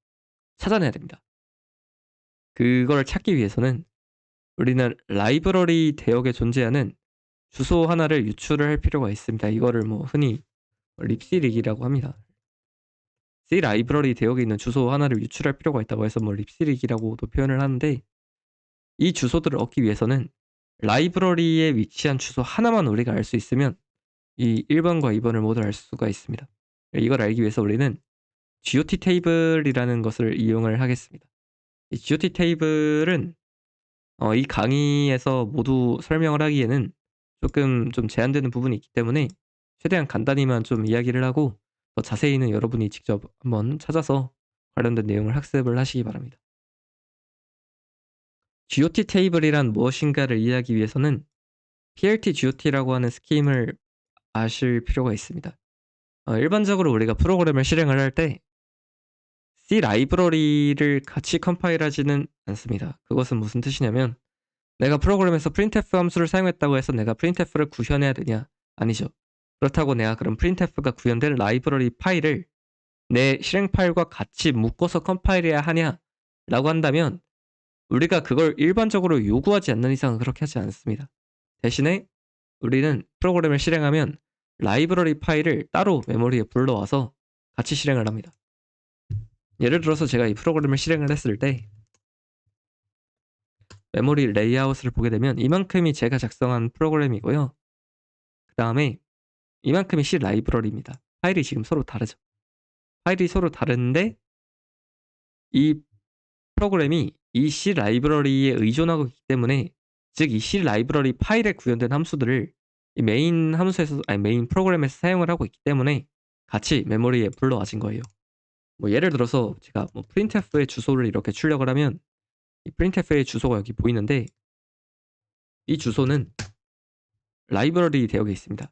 찾아내야 됩니다. 그걸 찾기 위해서는 우리는 라이브러리 대역에 존재하는 주소 하나를 유출을 할 필요가 있습니다. 이거를 뭐 흔히 립시릭이라고 합니다. C 라이브러리 대역에 있는 주소 하나를 유출할 필요가 있다고 해서 뭐 립시릭이라고도 표현을 하는데, 이 주소들을 얻기 위해서는 라이브러리에 위치한 주소 하나만 우리가 알 수 있으면 이 1번과 2번을 모두 알 수가 있습니다. 이걸 알기 위해서 우리는 GOT 테이블이라는 것을 이용을 하겠습니다. 이 GOT 테이블은 이 강의에서 모두 설명을 하기에는 조금 좀 제한되는 부분이 있기 때문에 최대한 간단히만 좀 이야기를 하고, 더 자세히는 여러분이 직접 한번 찾아서 관련된 내용을 학습을 하시기 바랍니다. GOT 테이블이란 무엇인가를 이해하기 위해서는 PLT GOT라고 하는 스킴을 아실 필요가 있습니다. 일반적으로 우리가 프로그램을 실행을 할 때 C 라이브러리를 같이 컴파일하지는 않습니다. 그것은 무슨 뜻이냐면 내가 프로그램에서 printf 함수를 사용했다고 해서 내가 printf를 구현해야 되냐? 아니죠. 그렇다고 내가 그럼 printf가 구현된 라이브러리 파일을 내 실행 파일과 같이 묶어서 컴파일해야 하냐? 라고 한다면 우리가 그걸 일반적으로 요구하지 않는 이상은 그렇게 하지 않습니다. 대신에 우리는 프로그램을 실행하면 라이브러리 파일을 따로 메모리에 불러와서 같이 실행을 합니다. 예를 들어서 제가 이 프로그램을 실행을 했을 때 메모리 레이아웃을 보게 되면 이만큼이 제가 작성한 프로그램이고요. 그 다음에 이만큼이 C 라이브러리입니다. 파일이 지금 서로 다르죠. 파일이 서로 다른데 이 프로그램이 이 C 라이브러리에 의존하고 있기 때문에, 즉 이 C 라이브러리 파일에 구현된 함수들을 이 메인 함수에서 아니 메인 프로그램에서 사용을 하고 있기 때문에 같이 메모리에 불러와진 거예요. 뭐 예를 들어서 제가 뭐 printf의 주소를 이렇게 출력을 하면 이 printf의 주소가 여기 보이는데 이 주소는 라이브러리 되어 있습니다.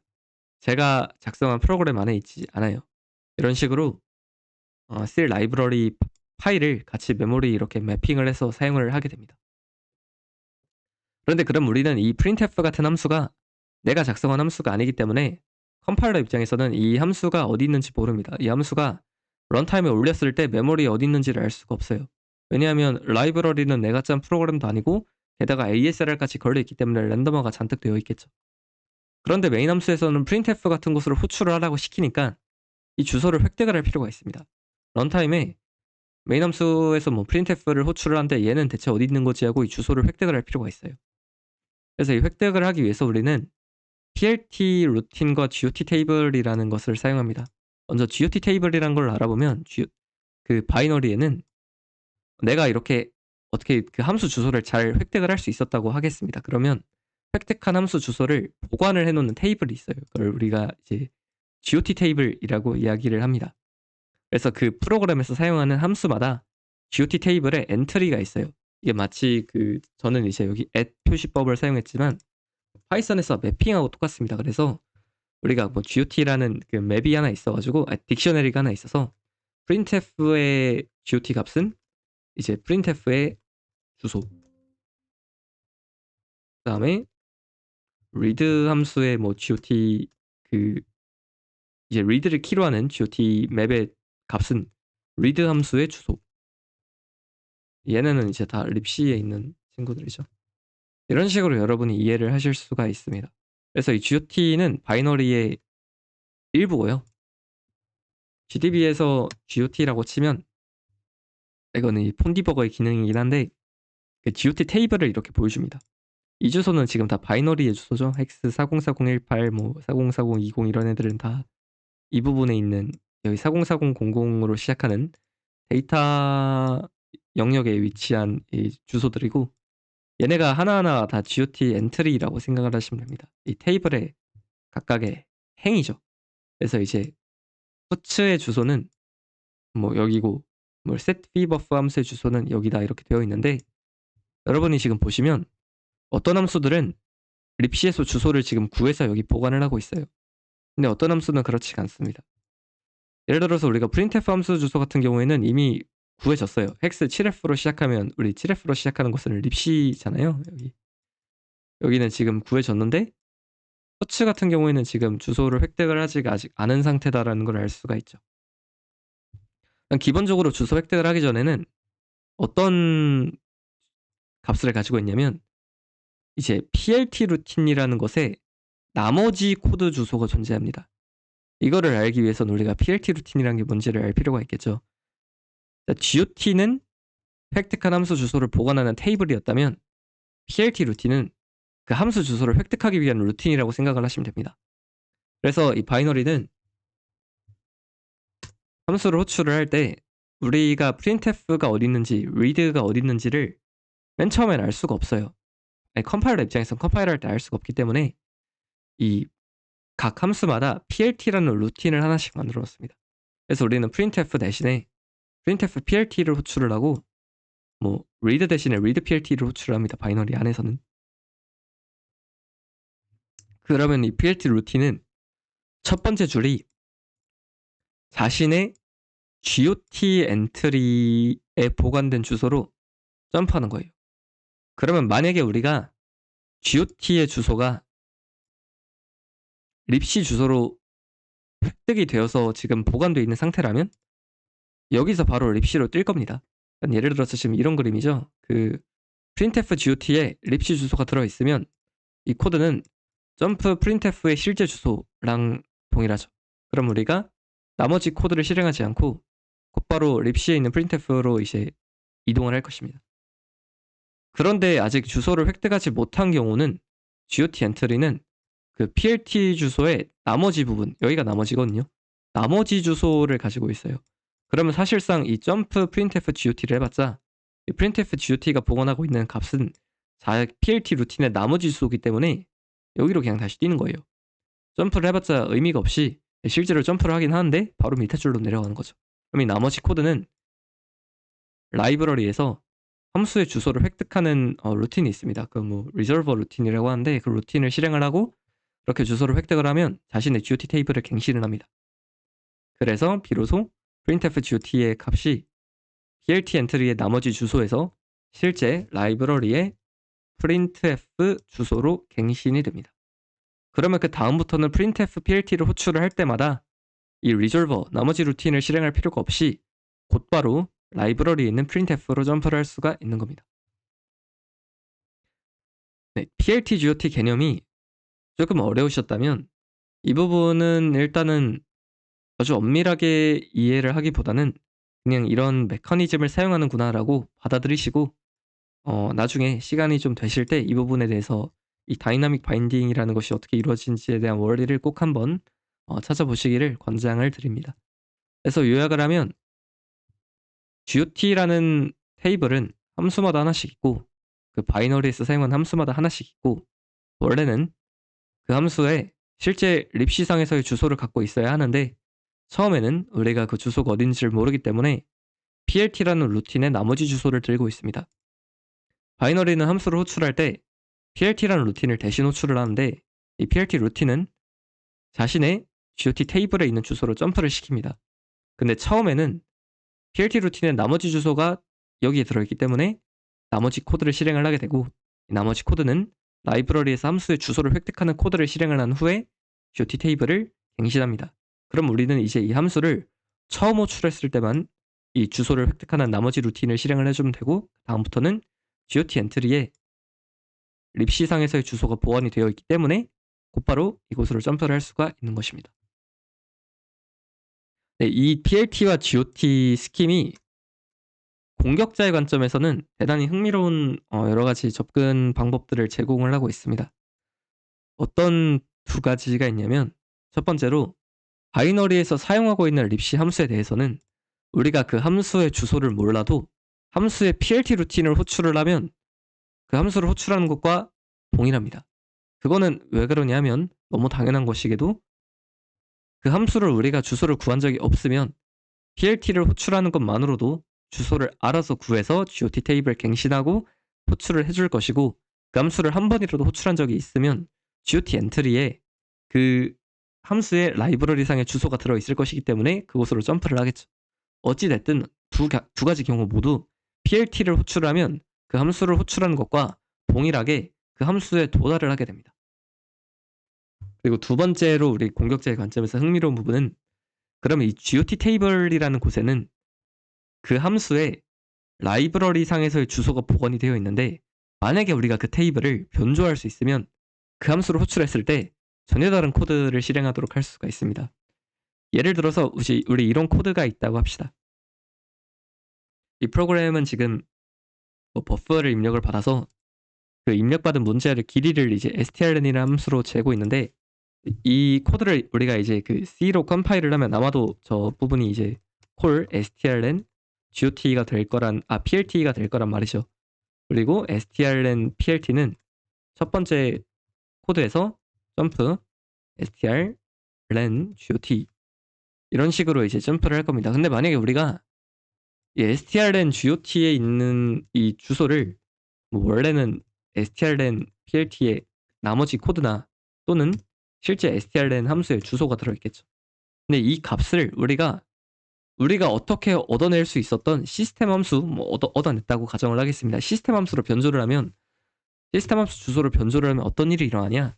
제가 작성한 프로그램 안에 있지 않아요. 이런 식으로 C 라이브러리 파일을 같이 메모리 이렇게 매핑을 해서 사용을 하게 됩니다. 그런데 그럼 우리는 이 printf 같은 함수가 내가 작성한 함수가 아니기 때문에 컴파일러 입장에서는 이 함수가 어디 있는지 모릅니다. 이 함수가 런타임에 올렸을 때 메모리에 어디 있는지를 알 수가 없어요. 왜냐하면 라이브러리는 내가 짠 프로그램도 아니고 게다가 ASLR까지 걸려있기 때문에 랜덤화가 잔뜩 되어 있겠죠. 그런데 메인 함수에서는 printf 같은 것으로 호출을 하라고 시키니까 이 주소를 획득을 할 필요가 있습니다. 런타임에 메인 함수에서 뭐 printf를 호출을 하는데 얘는 대체 어디 있는 거지 하고 이 주소를 획득을 할 필요가 있어요. 그래서 이 획득을 하기 위해서 우리는 plt 루틴과 got 테이블이라는 것을 사용합니다. 먼저 got 테이블이라는 걸 알아보면 그 바이너리에는 내가 이렇게 어떻게 그 함수 주소를 잘 획득을 할 수 있었다고 하겠습니다. 그러면 획득한 함수 주소를 보관을 해놓는 테이블이 있어요. 그걸 우리가 이제 got 테이블이라고 이야기를 합니다. 그래서 그 프로그램에서 사용하는 함수마다 got 테이블에 엔트리가 있어요. 이게 마치 저는 이제 여기 at 표시법을 사용했지만 파이썬에서 매핑하고 똑같습니다. 그래서 우리가 뭐 got라는 그 맵이 하나 있어가지고 딕셔너리가 하나 있어서 printf의 got 값은 이제 printf의 주소, 그다음에 read 함수의 뭐 got 이제 read를 키로 하는 got 맵의 값은 read 함수의 주소. 얘네는 이제 다 libc에 있는 친구들이죠. 이런 식으로 여러분이 이해를 하실 수가 있습니다. 그래서 이 got는 바이너리의 일부고요. gdb에서 got라고 치면 이거는 이 폰디버거의 기능이긴 한데 그 GOT 테이블을 이렇게 보여줍니다. 이 주소는 지금 다 바이너리의 주소죠. 헥스 404018, 뭐 404020 이런 애들은 다 이 부분에 있는 여기 404000으로 시작하는 데이터 영역에 위치한 이 주소들이고 얘네가 하나하나 다 GOT 엔트리라고 생각을 하시면 됩니다. 이 테이블의 각각의 행이죠. 그래서 이제 푸츠의 주소는 뭐 여기고 뭐 setVBuf 함수의 주소는 여기다 이렇게 되어 있는데 여러분이 지금 보시면 어떤 함수들은 libc에서 주소를 지금 구해서 여기 보관을 하고 있어요. 근데 어떤 함수는 그렇지가 않습니다. 예를 들어서 우리가 printf 함수 주소 같은 경우에는 이미 구해졌어요. hex 7f로 시작하면 우리 7f로 시작하는 것은 libc잖아요. 여기는 지금 구해졌는데 서치 같은 경우에는 지금 주소를 획득을 하지 아직 않은 상태다라는 걸 알 수가 있죠. 기본적으로 주소 획득을 하기 전에는 어떤 값을 가지고 있냐면 이제 plt 루틴이라는 것에 나머지 코드 주소가 존재합니다. 이거를 알기 위해서는 우리가 plt 루틴이라는 게 뭔지를 알 필요가 있겠죠. got는 획득한 함수 주소를 보관하는 테이블이었다면 plt 루틴은 그 함수 주소를 획득하기 위한 루틴이라고 생각을 하시면 됩니다. 그래서 이 바이너리는 함수를 호출을 할 때 우리가 printf가 어디 있는지, read가 어디 있는지를 맨 처음엔 알 수가 없어요. 컴파일러 입장에서 컴파일러 할 때 알 수가 없기 때문에 이 각 함수마다 plt라는 루틴을 하나씩 만들어 놨습니다. 그래서 우리는 printf 대신에 printf plt를 호출을 하고 뭐 read 대신에 read plt를 호출을 합니다. 바이너리 안에서는. 그러면 이 plt 루틴은 첫 번째 줄이 자신의 got 엔트리에 보관된 주소로 점프하는 거예요. 그러면 만약에 우리가 got의 주소가 libc 주소로 획득이 되어서 지금 보관되어 있는 상태라면 여기서 바로 libc로 뛸 겁니다. 예를 들어서 지금 이런 그림이죠. 그 printf got에 libc 주소가 들어있으면 이 코드는 점프 printf의 실제 주소랑 동일하죠. 그럼 우리가 나머지 코드를 실행하지 않고 곧바로 libc에 있는 printf로 이제 이동을 할 것입니다. 그런데 아직 주소를 획득하지 못한 경우는 got 엔트리는 그 plt 주소의 나머지 부분, 여기가 나머지거든요. 나머지 주소를 가지고 있어요. 그러면 사실상 이 점프 printf got를 해봤자 이 printf got가 보관하고 있는 값은 plt 루틴의 나머지 주소이기 때문에 여기로 그냥 다시 뛰는 거예요. 점프를 해봤자 의미가 없이 실제로 점프를 하긴 하는데 바로 밑에 줄로 내려가는 거죠. 그럼 이 나머지 코드는 라이브러리에서 함수의 주소를 획득하는 루틴이 있습니다. 그 뭐 리졸버 루틴이라고 하는데 그 루틴을 실행을 하고 그렇게 주소를 획득을 하면 자신의 GOT 테이블을 갱신을 합니다. 그래서 비로소 printf GOT의 값이 PLT 엔트리의 나머지 주소에서 실제 라이브러리의 printf 주소로 갱신이 됩니다. 그러면 그 다음부터는 printf PLT를 호출을 할 때마다 이 리졸버 나머지 루틴을 실행할 필요가 없이 곧바로 라이브러리에 있는 printf로 점프를 할 수가 있는 겁니다. 네, PLT GOT 개념이 조금 어려우셨다면 이 부분은 일단은 아주 엄밀하게 이해를 하기보다는 그냥 이런 메커니즘을 사용하는구나라고 받아들이시고 나중에 시간이 좀 되실 때 이 부분에 대해서 이 다이나믹 바인딩이라는 것이 어떻게 이루어지는지에 대한 원리를 꼭 한번 찾아보시기를 권장을 드립니다. 그래서 요약을 하면 GOT라는 테이블은 함수마다 하나씩 있고 그 바이너리에서 사용한 함수마다 하나씩 있고 원래는 그 함수에 실제 립시상에서의 주소를 갖고 있어야 하는데 처음에는 우리가 그 주소가 어딘지를 모르기 때문에 PLT라는 루틴의 나머지 주소를 들고 있습니다. 바이너리는 함수를 호출할 때 PLT라는 루틴을 대신 호출을 하는데 이 PLT 루틴은 자신의 GOT 테이블에 있는 주소로 점프를 시킵니다. 근데 처음에는 PLT 루틴의 나머지 주소가 여기에 들어있기 때문에 나머지 코드를 실행을 하게 되고 나머지 코드는 라이브러리에서 함수의 주소를 획득하는 코드를 실행을 한 후에 GOT 테이블을 갱신합니다. 그럼 우리는 이제 이 함수를 처음 호출했을 때만 이 주소를 획득하는 나머지 루틴을 실행을 해주면 되고 다음부터는 GOT 엔트리에 립시상에서의 주소가 보완이 되어 있기 때문에 곧바로 이곳으로 점프를 할 수가 있는 것입니다. 네, 이 PLT와 GOT 스킴이 공격자의 관점에서는 대단히 흥미로운 여러 가지 접근 방법들을 제공을 하고 있습니다. 어떤 두 가지가 있냐면 첫 번째로 바이너리에서 사용하고 있는 립시 함수에 대해서는 우리가 그 함수의 주소를 몰라도 함수의 PLT 루틴을 호출을 하면 그 함수를 호출하는 것과 동일합니다. 그거는 왜 그러냐면 너무 당연한 것이게도 그 함수를 우리가 주소를 구한 적이 없으면 PLT를 호출하는 것만으로도 주소를 알아서 구해서 GOT 테이블 갱신하고 호출을 해줄 것이고 그 함수를 한 번이라도 호출한 적이 있으면 GOT 엔트리에 그 함수의 라이브러리상의 주소가 들어있을 것이기 때문에 그곳으로 점프를 하겠죠. 어찌됐든 두 가지 경우 모두 PLT를 호출하면 그 함수를 호출하는 것과 동일하게 그 함수에 도달을 하게 됩니다. 그리고 두 번째로 우리 공격자의 관점에서 흥미로운 부분은 그러면 이 GOT 테이블이라는 곳에는 그 함수에 라이브러리 상에서의 주소가 복원이 되어 있는데 만약에 우리가 그 테이블을 변조할 수 있으면 그 함수를 호출했을 때 전혀 다른 코드를 실행하도록 할 수가 있습니다. 예를 들어서 우리 이런 코드가 있다고 합시다. 이 프로그램은 지금 뭐 버퍼를 입력을 받아서 그 입력받은 문자의 길이를 이제 strlen이라는 함수로 재고 있는데 이 코드를 우리가 이제 그 C로 컴파일을 하면 아마도 저 부분이 이제 콜 strlen GOT가 될 거란 PLT가 될 거란 말이죠. 그리고 strlen PLT는 첫 번째 코드에서 점프 strlen GOT 이런 식으로 이제 점프를 할 겁니다. 근데 만약에 우리가 이 strlen GOT에 있는 이 주소를 뭐 원래는 strlen PLT의 나머지 코드나 또는 실제 strlen 함수의 주소가 들어있겠죠. 근데 이 값을 우리가 어떻게 얻어낼 수 있었던 시스템 함수 뭐 얻어냈다고 가정을 하겠습니다. 시스템 함수로 변조를 하면 시스템 함수 주소를 변조를 하면 어떤 일이 일어나냐?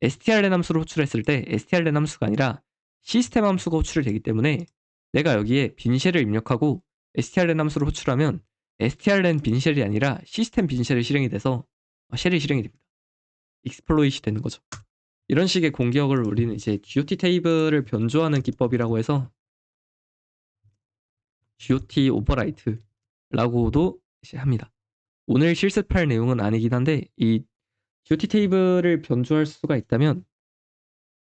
strlen 함수를 호출했을 때 strlen 함수가 아니라 시스템 함수가 호출이 되기 때문에 내가 여기에 빈쉘을 입력하고 strlen 함수를 호출하면 strlen 빈쉘이 아니라 시스템 빈쉘이 실행이 돼서 쉘이 실행이 됩니다. 익스플로잇이 되는 거죠. 이런 식의 공격을 우리는 이제 GOT 테이블을 변조하는 기법이라고 해서 GOT 오버라이트라고도 이제 합니다. 오늘 실습할 내용은 아니긴 한데 이 GOT 테이블을 변조할 수가 있다면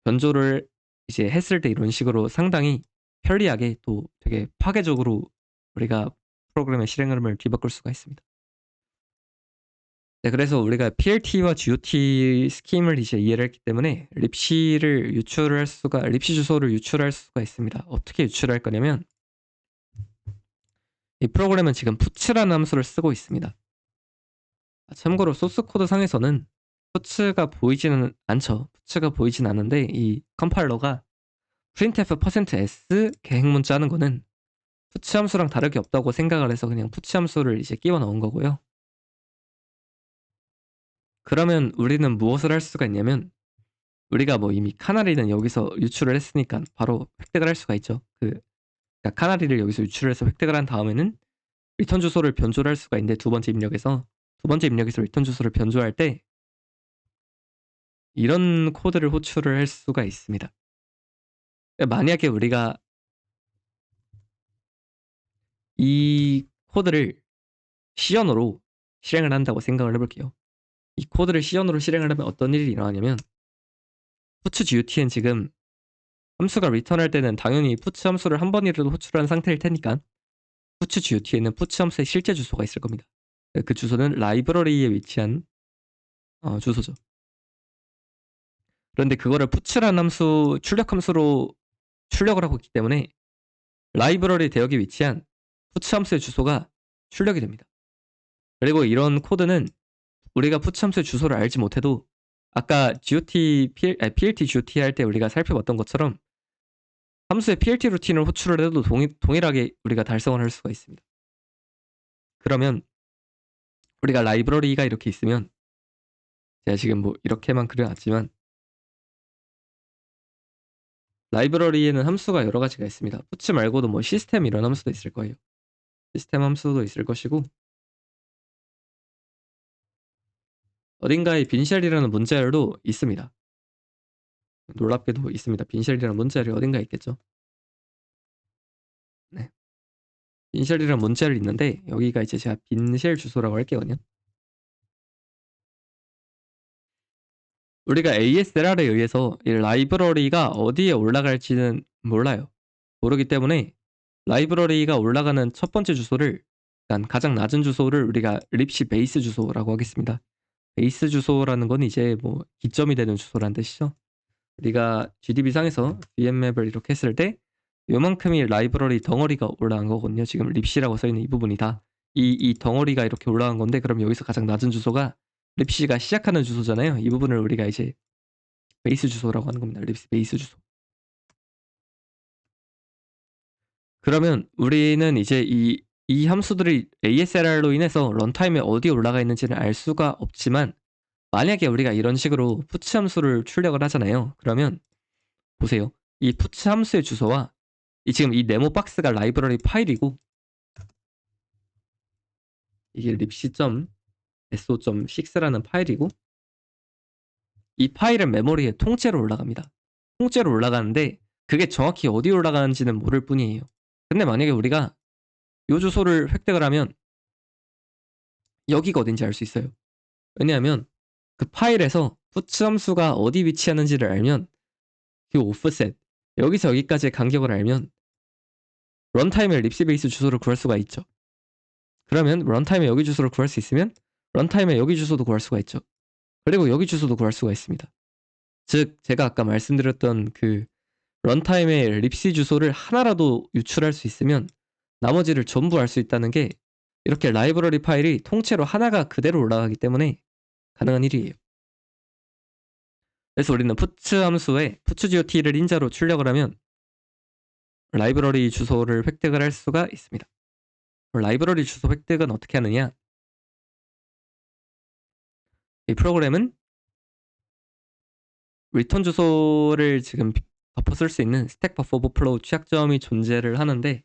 변조를 이제 했을 때 이런 식으로 상당히 편리하게 또 되게 파괴적으로 우리가 프로그램의 실행 흐름을 뒤바꿀 수가 있습니다. 네, 그래서 우리가 PLT와 GOT 스킴을 이제 이해를 했기 때문에 립시 주소를 유출할 수가 있습니다. 어떻게 유출할 거냐면 이 프로그램은 지금 puts라는 함수를 쓰고 있습니다. 참고로 소스 코드 상에서는 puts가 보이지는 않죠. puts가 보이진 않는데 이 컴파일러가 printf%s 계획 문자 하는 거는 puts 함수랑 다르게 없다고 생각을 해서 그냥 puts 함수를 이제 끼워 넣은 거고요. 그러면 우리는 무엇을 할 수가 있냐면 우리가 뭐 이미 카나리는 여기서 유출을 했으니까 바로 획득을 할 수가 있죠. 그러니까 카나리를 여기서 유출을 해서 획득을 한 다음에는 리턴 주소를 변조를 할 수가 있는데 두 번째 입력에서 리턴 주소를 변조할 때 이런 코드를 호출을 할 수가 있습니다. 만약에 우리가 이 코드를 시연어로 실행을 한다고 생각을 해볼게요. 이 코드를 시연어로 실행을 하면 어떤 일이 일어나냐면 puts GOT는 지금 함수가 리턴할 때는 당연히 puts 함수를 한 번이라도 호출한 상태일 테니까 puts GOT에는 puts 함수의 실제 주소가 있을 겁니다. 그 주소는 라이브러리에 위치한 주소죠. 그런데 그거를 puts라는 함수 출력 함수로 출력을 하고 있기 때문에 라이브러리 대역에 위치한 puts 함수의 주소가 출력이 됩니다. 그리고 이런 코드는 우리가 puts 함수의 주소를 알지 못해도 아까 PLT GOT 할 때 우리가 살펴봤던 것처럼 함수의 PLT 루틴을 호출을 해도 동일하게 우리가 달성을 할 수가 있습니다. 그러면 우리가 라이브러리가 이렇게 있으면 제가 지금 뭐 이렇게만 그려놨지만 라이브러리에는 함수가 여러 가지가 있습니다. puts 말고도 뭐 시스템 이런 함수도 있을 거예요. 시스템 함수도 있을 것이고 어딘가에 빈쉘이라는 문자열도 있습니다. 놀랍게도 있습니다. 빈쉘이라는 문자열이 어딘가에 있겠죠. 네. 빈쉘이라는 문자열이 있는데 여기가 이제 제가 빈쉘 주소라고 할게요. 그냥. 우리가 ASLR에 의해서 이 라이브러리가 어디에 올라갈지는 몰라요. 모르기 때문에 라이브러리가 올라가는 첫 번째 주소를 일단 가장 낮은 주소를 우리가 libc 베이스 주소라고 하겠습니다. 베이스 주소라는 건 이제 뭐 기점이 되는 주소란 뜻이죠. 우리가 GDB 상에서 VM맵을 이렇게 했을 때 요만큼이 라이브러리 덩어리가 올라간 거거든요. 지금 libc라고 써있는 이 부분이 다 이 덩어리가 이렇게 올라간 건데 그럼 여기서 가장 낮은 주소가 libc가 시작하는 주소잖아요. 이 부분을 우리가 이제 베이스 주소라고 하는 겁니다. libc 베이스 주소. 그러면 우리는 이제 이 함수들이 ASLR로 인해서 런타임에 어디에 올라가 있는지는 알 수가 없지만 만약에 우리가 이런 식으로 puts 함수를 출력을 하잖아요. 그러면 보세요. 이 puts 함수의 주소와 지금 이 네모 박스가 라이브러리 파일이고 이게 libc.so.6라는 파일이고 이 파일은 메모리에 통째로 올라갑니다. 통째로 올라가는데 그게 정확히 어디에 올라가는지는 모를 뿐이에요. 근데 만약에 우리가 이 주소를 획득을 하면 여기가 어딘지 알 수 있어요. 왜냐하면 그 파일에서 puts 함수가 어디 위치하는지를 알면 그 오프셋 여기서 여기까지의 간격을 알면 런타임에 libc 베이스 주소를 구할 수가 있죠. 그러면 런타임에 여기 주소를 구할 수 있으면 런타임에 여기 주소도 구할 수가 있죠. 그리고 여기 주소도 구할 수가 있습니다. 즉 제가 아까 말씀드렸던 그 런타임에 libc 주소를 하나라도 유출할 수 있으면 나머지를 전부 알 수 있다는 게 이렇게 라이브러리 파일이 통째로 하나가 그대로 올라가기 때문에 가능한 일이에요. 그래서 우리는 puts 함수에 puts GOT를 인자로 출력을 하면 라이브러리 주소를 획득을 할 수가 있습니다. 라이브러리 주소 획득은 어떻게 하느냐? 이 프로그램은 리턴 주소를 지금 버퍼 쓸 수 있는 스택 버퍼 오버플로우 취약점이 존재를 하는데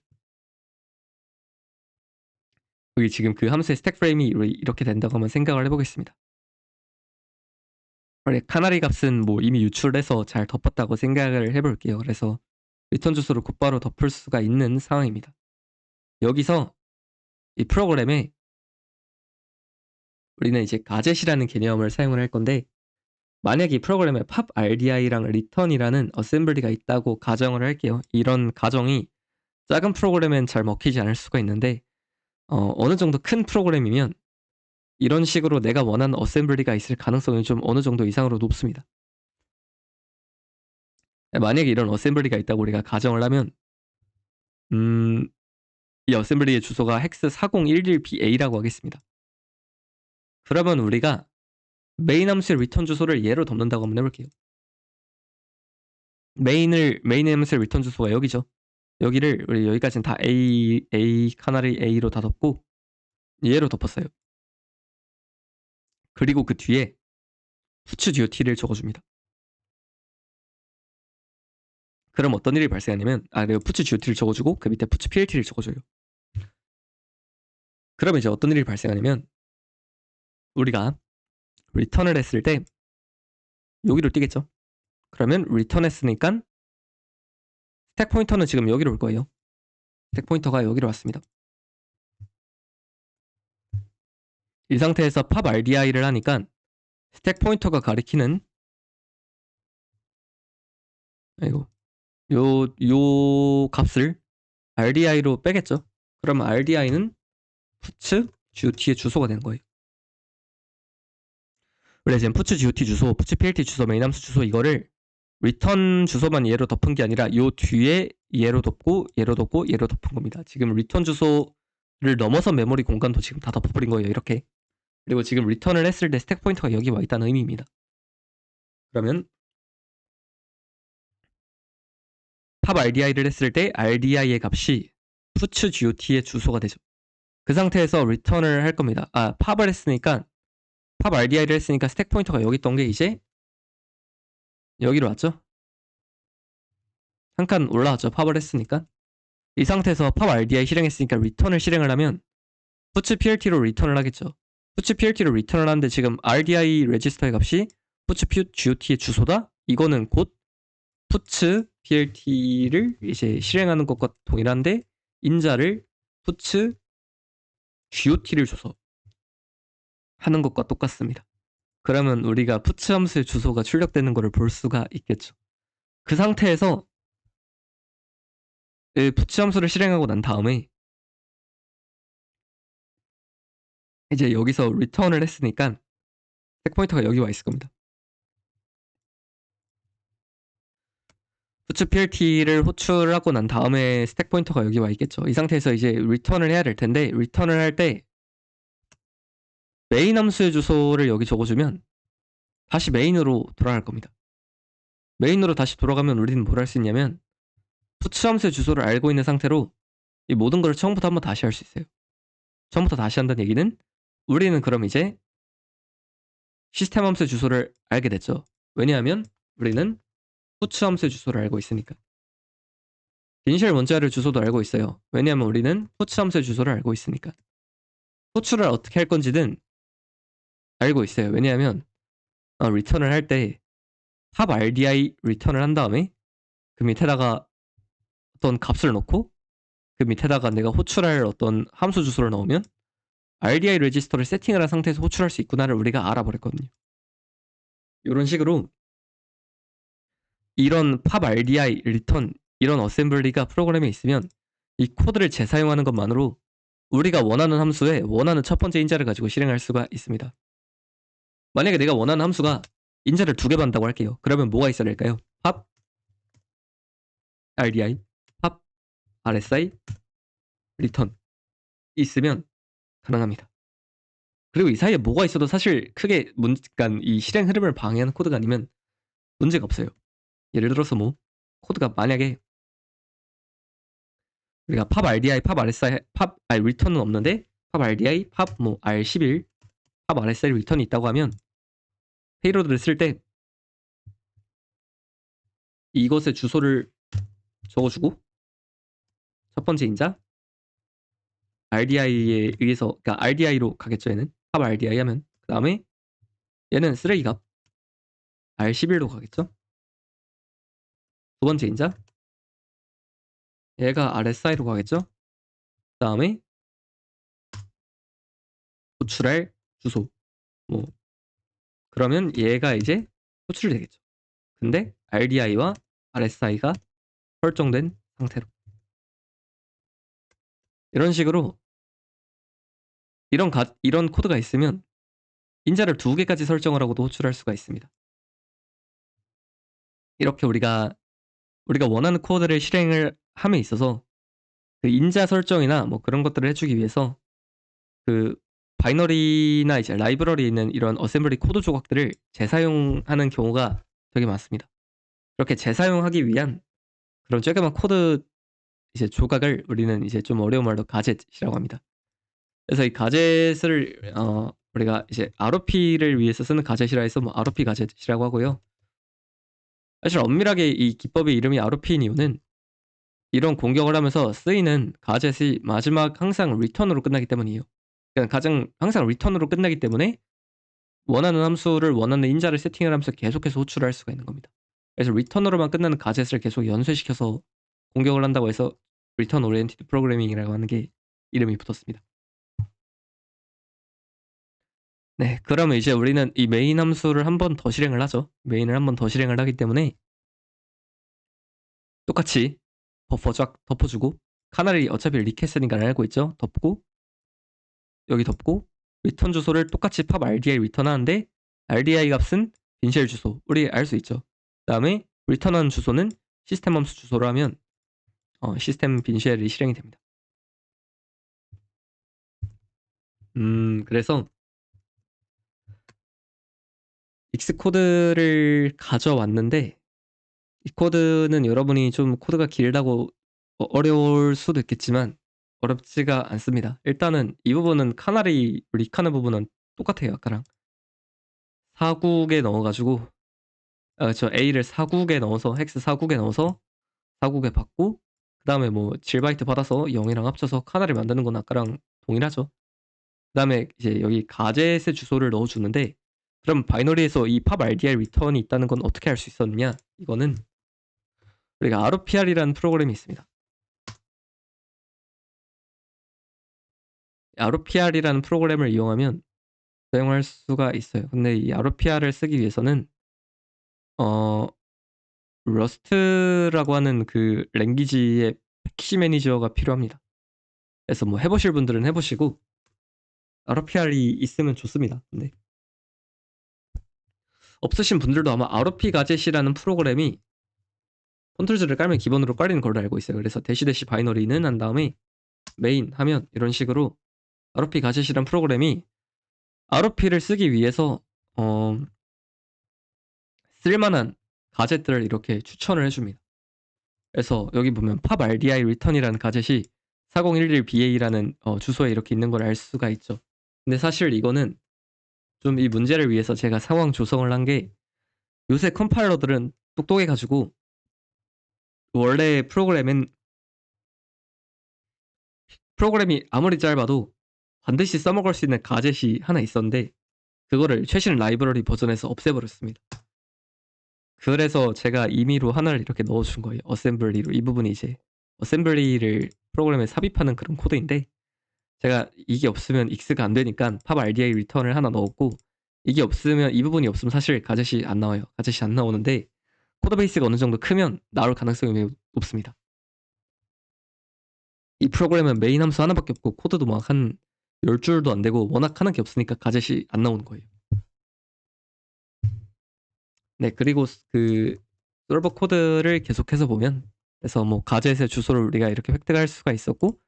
여기 지금 그 함수의 스택 프레임이 이렇게 된다고 한번 생각을 해보겠습니다. 원래 카나리 값은 뭐 이미 유출해서 잘 덮었다고 생각을 해볼게요. 그래서 리턴 주소를 곧바로 덮을 수가 있는 상황입니다. 여기서 이 프로그램에 우리는 이제 가젯이라는 개념을 사용을 할 건데 만약에 이 프로그램에 popRDI랑 return이라는 어셈블리가 있다고 가정을 할게요. 이런 가정이 작은 프로그램엔 잘 먹히지 않을 수가 있는데 어느 정도 큰 프로그램이면 이런 식으로 내가 원하는 어셈블리가 있을 가능성이 좀 어느 정도 이상으로 높습니다. 만약에 이런 어셈블리가 있다고 우리가 가정을 하면 이 어셈블리의 주소가 hex4011ba라고 하겠습니다. 그러면 우리가 메인 함수의 리턴 주소를 얘로 덮는다고 한번 해볼게요. 메인 함수의 리턴 주소가 여기죠. 여기를 우리 여기까지는 다 A 카나리 A로 다 덮고 얘로 덮었어요. 그리고 그 뒤에 puts dot를 적어줍니다. 그럼 어떤 일이 발생하냐면 내가 puts dot를 적어주고 그 밑에 puts plt를 적어줘요. 그럼 이제 어떤 일이 발생하냐면 우리가 리턴을 했을 때 여기로 뛰겠죠. 그러면 리턴 했으니까 스택 포인터는 지금 여기로 올 거예요. 스택 포인터가 여기로 왔습니다. 이 상태에서 pop RDI를 하니까 스택 포인터가 가리키는 요 값을 RDI로 빼겠죠. 그러면 RDI는 puts GOT의 주소가 되는 거예요. 원래 지금 puts GOT 주소, puts PLT 주소, 메인 함수 주소 이거를 리턴 주소만 얘로 덮은 게 아니라 요 뒤에 얘로 덮고 얘로 덮고 얘로 덮은 겁니다. 지금 리턴 주소를 넘어선 메모리 공간도 지금 다 덮어버린 거예요. 이렇게. 그리고 지금 리턴을 했을 때 스택 포인터가 여기 와 있다는 의미입니다. 그러면 pop RDI를 했을 때 RDI의 값이 puts GOT의 주소가 되죠. 그 상태에서 리턴을 할 겁니다. pop을 했으니까 pop RDI를 했으니까 스택 포인터가 여기 있던 게 이제 여기로 왔죠. 한 칸 올라왔죠. pop을 했으니까. 이 상태에서 pop RDI 실행했으니까 리턴을 실행을 하면 puts PLT로 리턴을 하겠죠. puts PLT로 리턴을 하는데 지금 RDI 레지스터의 값이 puts GOT의 주소다. 이거는 곧 puts PLT를 이제 실행하는 것과 동일한데 인자를 puts GOT를 줘서 하는 것과 똑같습니다. 그러면 우리가 puts 함수의 주소가 출력되는 것을 볼 수가 있겠죠. 그 상태에서 puts 함수를 실행하고 난 다음에 이제 여기서 return을 했으니까 스택 포인터가 여기 와 있을 겁니다. puts PLT를 호출하고 난 다음에 스택 포인터가 여기 와 있겠죠. 이 상태에서 이제 return을 해야 될 텐데 return을 할 때 메인 함수의 주소를 여기 적어주면 다시 메인으로 돌아갈 겁니다. 메인으로 다시 돌아가면 우리는 뭘 할 수 있냐면 puts 함수의 주소를 알고 있는 상태로 이 모든 걸 처음부터 한번 다시 할 수 있어요. 처음부터 다시 한다는 얘기는 우리는 그럼 이제 시스템 함수의 주소를 알게 됐죠. 왜냐하면 우리는 puts 함수의 주소를 알고 있으니까. 이니셜 원자료 주소도 알고 있어요. 왜냐하면 우리는 puts 함수의 주소를 알고 있으니까. 호출을 어떻게 할 건지는 알고 있어요. 왜냐하면 리턴을 할 때 pop RDI 리턴을 한 다음에 그 밑에다가 어떤 값을 넣고 그 밑에다가 내가 호출할 어떤 함수 주소를 넣으면 RDI 레지스터를 세팅을 한 상태에서 호출할 수 있구나를 우리가 알아버렸거든요. 이런 식으로 이런 pop RDI 리턴 이런 어셈블리가 프로그램에 있으면 이 코드를 재사용하는 것만으로 우리가 원하는 함수에 원하는 첫 번째 인자를 가지고 실행할 수가 있습니다. 만약에 내가 원하는 함수가 인자를 2개 받는다고 할게요. 그러면 뭐가 있어야 될까요? pop RDI, pop RSI, return 있으면 가능합니다. 그리고 이 사이에 뭐가 있어도 사실 크게 그러니까 이 실행 흐름을 방해하는 코드가 아니면 문제가 없어요. 예를 들어서 뭐 코드가 만약에 우리가 pop RDI, pop RSI, return은 없는데 pop RDI, pop 뭐 R11, pop RSI return이 있다고 하면 페이로드를 쓸 때 이것의 주소를 적어주고 첫 번째 인자 RDI에 의해서 그러니까 RDI로 가겠죠. 얘는 pop RDI 하면 그 다음에 얘는 쓰레기값 R11로 가겠죠. 두 번째 인자 얘가 RSI로 가겠죠. 그 다음에 호출할 주소 뭐 그러면 얘가 이제 호출이 되겠죠. 근데 RDI와 RSI가 설정된 상태로 이런 식으로 이런 코드가 있으면 인자를 2개까지 설정을 하고도 호출할 수가 있습니다. 이렇게 우리가 원하는 코드를 실행을 함에 있어서 그 인자 설정이나 뭐 그런 것들을 해주기 위해서 그 바이너리나 이제 라이브러리에 있는 이런 어셈블리 코드 조각들을 재사용하는 경우가 되게 많습니다. 그렇게 재사용하기 위한 그런 조그만 코드 이제 조각을 우리는 이제 좀 어려운 말로 가젯이라고 합니다. 그래서 이 가젯을 우리가 이제 ROP를 위해서 쓰는 가젯이라 해서 뭐 ROP 가젯이라고 하고요. 사실 엄밀하게 이 기법의 이름이 ROP인 이유는 이런 공격을 하면서 쓰이는 가젯이 마지막 항상 리턴으로 끝나기 때문이에요. 그러니까 항상 리턴으로 끝나기 때문에 원하는 함수를 원하는 인자를 세팅을 하면서 계속해서 호출을 할 수가 있는 겁니다. 그래서 리턴으로만 끝나는 가젯을 계속 연쇄시켜서 공격을 한다고 해서 리턴 오리엔티드 프로그래밍이라고 하는 게 이름이 붙었습니다. 네, 그러면 이제 우리는 이 메인 함수를 한 번 더 실행을 하죠. 메인을 한 번 더 실행을 하기 때문에 똑같이 버퍼 쫙 덮어주고 카나리 어차피 리퀘스트니까 알고 있죠. 덮고 여기 덮고 리턴 주소를 똑같이 팝 RDI 리턴하는데 RDI 값은 빈쉘 주소 우리 알 수 있죠. 그 다음에 리턴한 주소는 시스템 함수 주소로 하면 시스템 빈쉘이 실행이 됩니다. 그래서 익스코드를 가져왔는데 이 코드는 여러분이 좀 코드가 길다고 어려울 수도 있겠지만 어렵지가 않습니다. 일단은 이 부분은 카나리 리카는 부분은 똑같아요. 아까랑 사국에 넣어가지고 저 A를 사국에 넣어서 헥스 사국에 넣어서 사국에 받고 그 다음에 뭐 7바이트 받아서 0이랑 합쳐서 카나리 만드는 건 아까랑 동일하죠. 그 다음에 이제 여기 가젯의 주소를 넣어주는데 그럼 바이너리에서 이 팝 RDI 리턴이 있다는 건 어떻게 알 수 있었느냐? 이거는 우리가 ROPR이라는 프로그램이 있습니다. ROPR이라는 프로그램을 이용하면 사용할 수가 있어요. 근데 이 ROPR을 쓰기 위해서는 러스트라고 하는 그 랭귀지의 패키지 매니저가 필요합니다. 그래서 뭐 해보실 분들은 해보시고 ROPR이 있으면 좋습니다. 근데 없으신 분들도 아마 ROP 가젯이라는 프로그램이 컨트롤즈를 깔면 기본으로 깔리는 걸로 알고 있어요. 그래서 대시 바이너리는 한 다음에 메인 하면 이런 식으로 ROP 가젯이라는 프로그램이 ROP를 쓰기 위해서 쓸만한 가젯들을 이렇게 추천을 해줍니다. 그래서 여기 보면 pop RDI return이라는 가젯이 4011BA라는 주소에 이렇게 있는 걸 알 수가 있죠. 근데 사실 이거는 좀 이 문제를 위해서 제가 상황 조성을 한 게 요새 컴파일러들은 똑똑해가지고 원래 프로그램이 아무리 짧아도 반드시 써먹을 수 있는 가젯이 하나 있었는데 그거를 최신 라이브러리 버전에서 없애버렸습니다. 그래서 제가 임의로 하나를 이렇게 넣어준 거예요. 어셈블리로. 이 부분이 이제 어셈블리를 프로그램에 삽입하는 그런 코드인데 제가 이게 없으면 익스가 안 되니까 팝 RDI 리턴을 하나 넣었고 이게 없으면 이 부분이 없으면 사실 가젯이 안 나와요. 가젯이 안 나오는데 코드베이스가 어느 정도 크면 나올 가능성이 매우 높습니다. 이 프로그램은 메인 함수 하나밖에 없고 코드도 막 한 10줄도 안 되고 워낙 하는 게 없으니까 가젯이 안 나오는 거예요. 네, 그리고 그 솔버 코드를 계속해서 보면 그래서 뭐 가젯의 주소를 우리가 이렇게 획득할 수가 있었고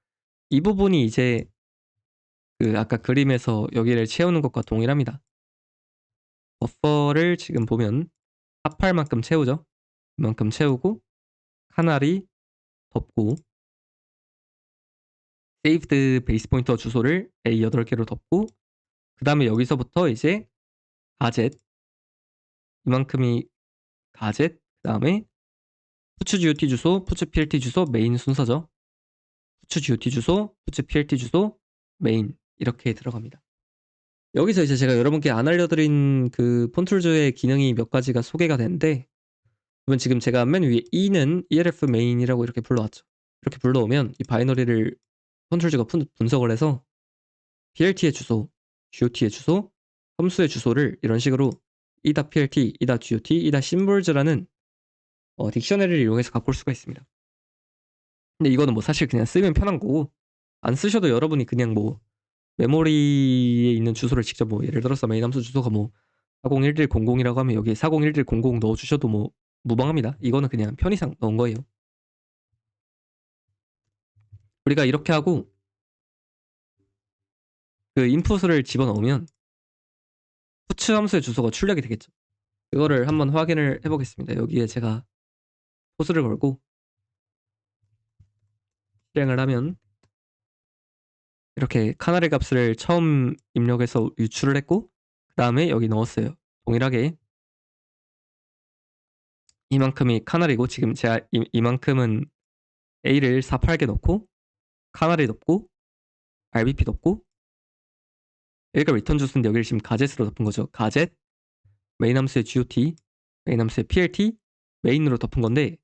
이 부분이 이제 그 아까 그림에서 여기를 채우는 것과 동일합니다. 버퍼를 지금 보면 합할 만큼 채우죠. 그만큼 채우고 카나리 덮고 saved 베이스 포인터 주소를 A 8개로 덮고 그 다음에 여기서부터 이제 가젯 이만큼이 가젯 그 다음에 puts GOT 주소, puts PLT 주소, 메인 순서죠. puts GOT 주소, puts PLT 주소, 메인 이렇게 들어갑니다. 여기서 이제 제가 여러분께 안 알려드린 그 폰툴즈의 기능이 몇 가지가 소개가 되는데 그러면 지금 제가 맨 위에 E는 ELF 메인이라고 이렇게 불러왔죠. 이렇게 불러오면 이 바이너리를 폰툴즈가 분석을 해서 PLT의 주소, GOT의 주소, 함수의 주소를 이런 식으로 e.plt, e.got, e.symbols라는 딕셔너리를 이용해서 바꿀 수가 있습니다. 근데 이거는 뭐 사실 그냥 쓰면 편한 거고 안 쓰셔도 여러분이 그냥 뭐 메모리에 있는 주소를 직접 뭐 예를 들어서 메인 함수 주소가 뭐 401100이라고 하면 여기에 401100 넣어 주셔도 뭐 무방합니다. 이거는 그냥 편의상 넣은 거예요. 우리가 이렇게 하고 그 인풋을 집어넣으면 puts 함수의 주소가 출력이 되겠죠. 그거를 한번 확인을 해보겠습니다. 여기에 제가 포스를 걸고 실행을 하면 이렇게 카나리 값을 처음 입력해서 유출을 했고 그 다음에 여기 넣었어요. 동일하게 이만큼이 카나리고 지금 제가 이만큼은 A를 48개 넣고 카나리 넣고 RBP 넣고 여기가 리턴 주소인데 여기를 지금 가젯으로 덮은 거죠. 가젯 메인 함수의 GOT 메인 함수의 PLT 메인으로 덮은 건데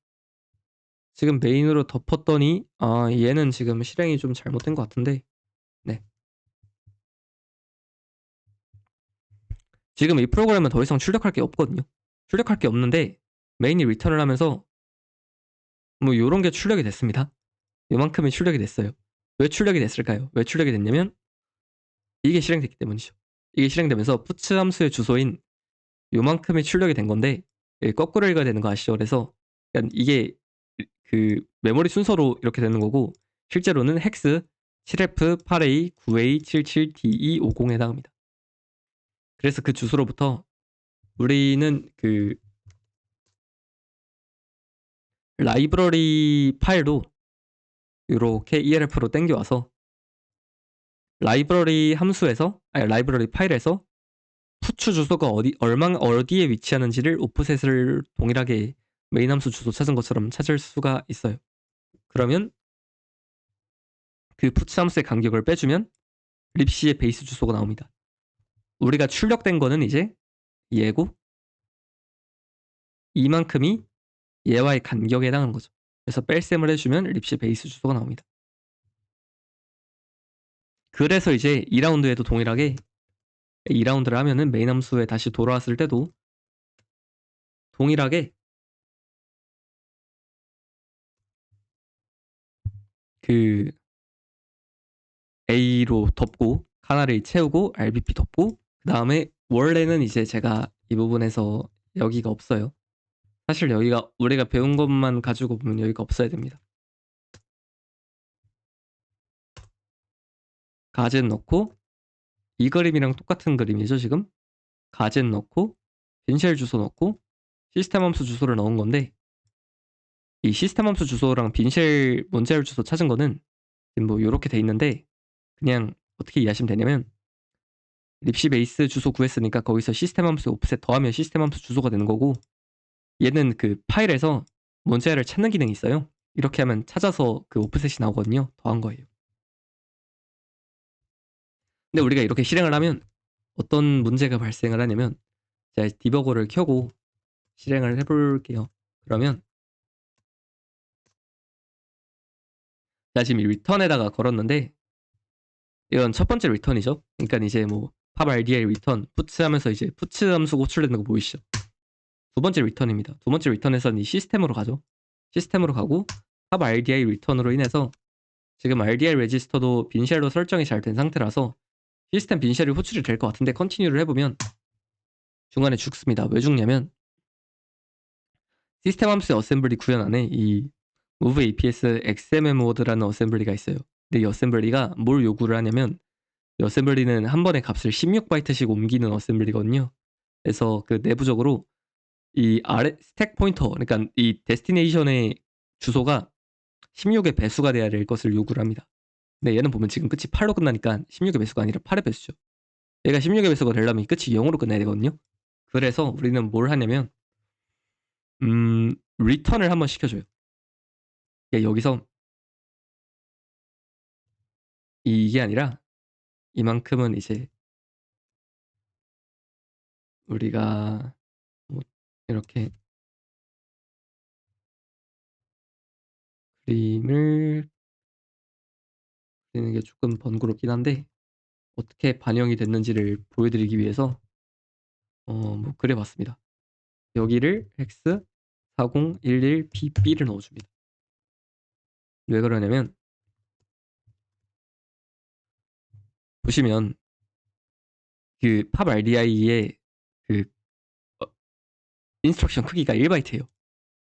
지금 메인으로 덮었더니 얘는 지금 실행이 좀 잘못된 것 같은데 네. 지금 이 프로그램은 더 이상 출력할 게 없거든요. 출력할 게 없는데 메인이 리턴을 하면서 뭐 요런 게 출력이 됐습니다. 요만큼이 출력이 됐어요. 왜 출력이 됐을까요? 왜 출력이 됐냐면 이게 실행됐기 때문이죠. 이게 실행되면서 puts 함수의 주소인 요만큼이 출력이 된 건데 거꾸로 읽어야 되는 거 아시죠? 그래서 이게 그 메모리 순서로 이렇게 되는 거고 실제로는 헥스 7F 8A 9A 77DE 50에 해당합니다. 그래서 그 주소로부터 우리는 그 라이브러리 파일도 이렇게 ELF로 땡겨와서 라이브러리 함수에서 라이브러리 파일에서 푸추 주소가 어디에 위치하는지를 오프셋을 동일하게 메인 함수 주소 찾은 것처럼 찾을 수가 있어요. 그러면 그 푸츠 함수의 간격을 빼주면 립시의 베이스 주소가 나옵니다. 우리가 출력된 거는 이제 얘고 이만큼이 얘와의 간격에 해당하는 거죠. 그래서 뺄셈을 해주면 립시 베이스 주소가 나옵니다. 그래서 이제 2라운드에도 동일하게 2라운드를 하면은 메인 함수에 다시 돌아왔을 때도 동일하게 그 A로 덮고 카나를 채우고 RBP 덮고 그 다음에 원래는 이제 제가 이 부분에서 여기가 없어요. 사실 여기가 우리가 배운 것만 가지고 보면 여기가 없어야 됩니다. 가젯 넣고 이 그림이랑 똑같은 그림이죠 지금. 가젯 넣고 빈쉘 주소 넣고 시스템 함수 주소를 넣은 건데 이 시스템 함수 주소랑 빈쉘 문제열 주소 찾은 거는 뭐 이렇게 돼 있는데 그냥 어떻게 이해하시면 되냐면 립시 베이스 주소 구했으니까 거기서 시스템 함수 오프셋 더하면 시스템 함수 주소가 되는 거고 얘는 그 파일에서 문제열을 찾는 기능이 있어요. 이렇게 하면 찾아서 그 오프셋이 나오거든요. 더한 거예요. 근데 우리가 이렇게 실행을 하면 어떤 문제가 발생을 하냐면 제가 디버거를 켜고 실행을 해볼게요. 그러면 제가 지금 이 리턴에다가 걸었는데 이건 첫 번째 리턴이죠. 그러니까 이제 뭐 pop_rdl 리턴 puts 하면서 이제 puts 함수가 호출되는 거 보이시죠? 두 번째 리턴입니다. 두 번째 리턴에서는 이 시스템으로 가죠. 시스템으로 가고 pop_rdl 리턴으로 인해서 지금 RDL 레지스터도 빈쉘로 설정이 잘 된 상태라서 시스템 빈쉘이 호출이 될 것 같은데 컨티뉴를 해보면 중간에 죽습니다. 왜 죽냐면 시스템 함수의 어셈블리 구현 안에 이 move aps xml 모드라는 어셈블리가 있어요. 근데 이 어셈블리가 뭘 요구를 하냐면 이 어셈블리는 한 번에 값을 16바이트씩 옮기는 어셈블리거든요. 그래서 그 내부적으로 이 아래 스택 포인터, 그러니까 이 데스티네이션의 주소가 16의 배수가 돼야 될 것을 요구를 합니다. 근데 얘는 보면 지금 끝이 8로 끝나니까 16의 배수가 아니라 8의 배수죠. 얘가 16의 배수가 되려면 이 끝이 0으로 끝나야 되거든요. 그래서 우리는 뭘 하냐면 리턴을 한번 시켜줘요. 여기서 이게 아니라 이만큼은 이제 우리가 뭐 이렇게 그림을 그리는 게 조금 번거롭긴 한데 어떻게 반영이 됐는지를 보여드리기 위해서 뭐 그려봤습니다. 여기를 hex 4011bb를 넣어줍니다. 왜 그러냐면 보시면 그 팝 RDI의 그 어 인스트럭션 크기가 1 바이트예요.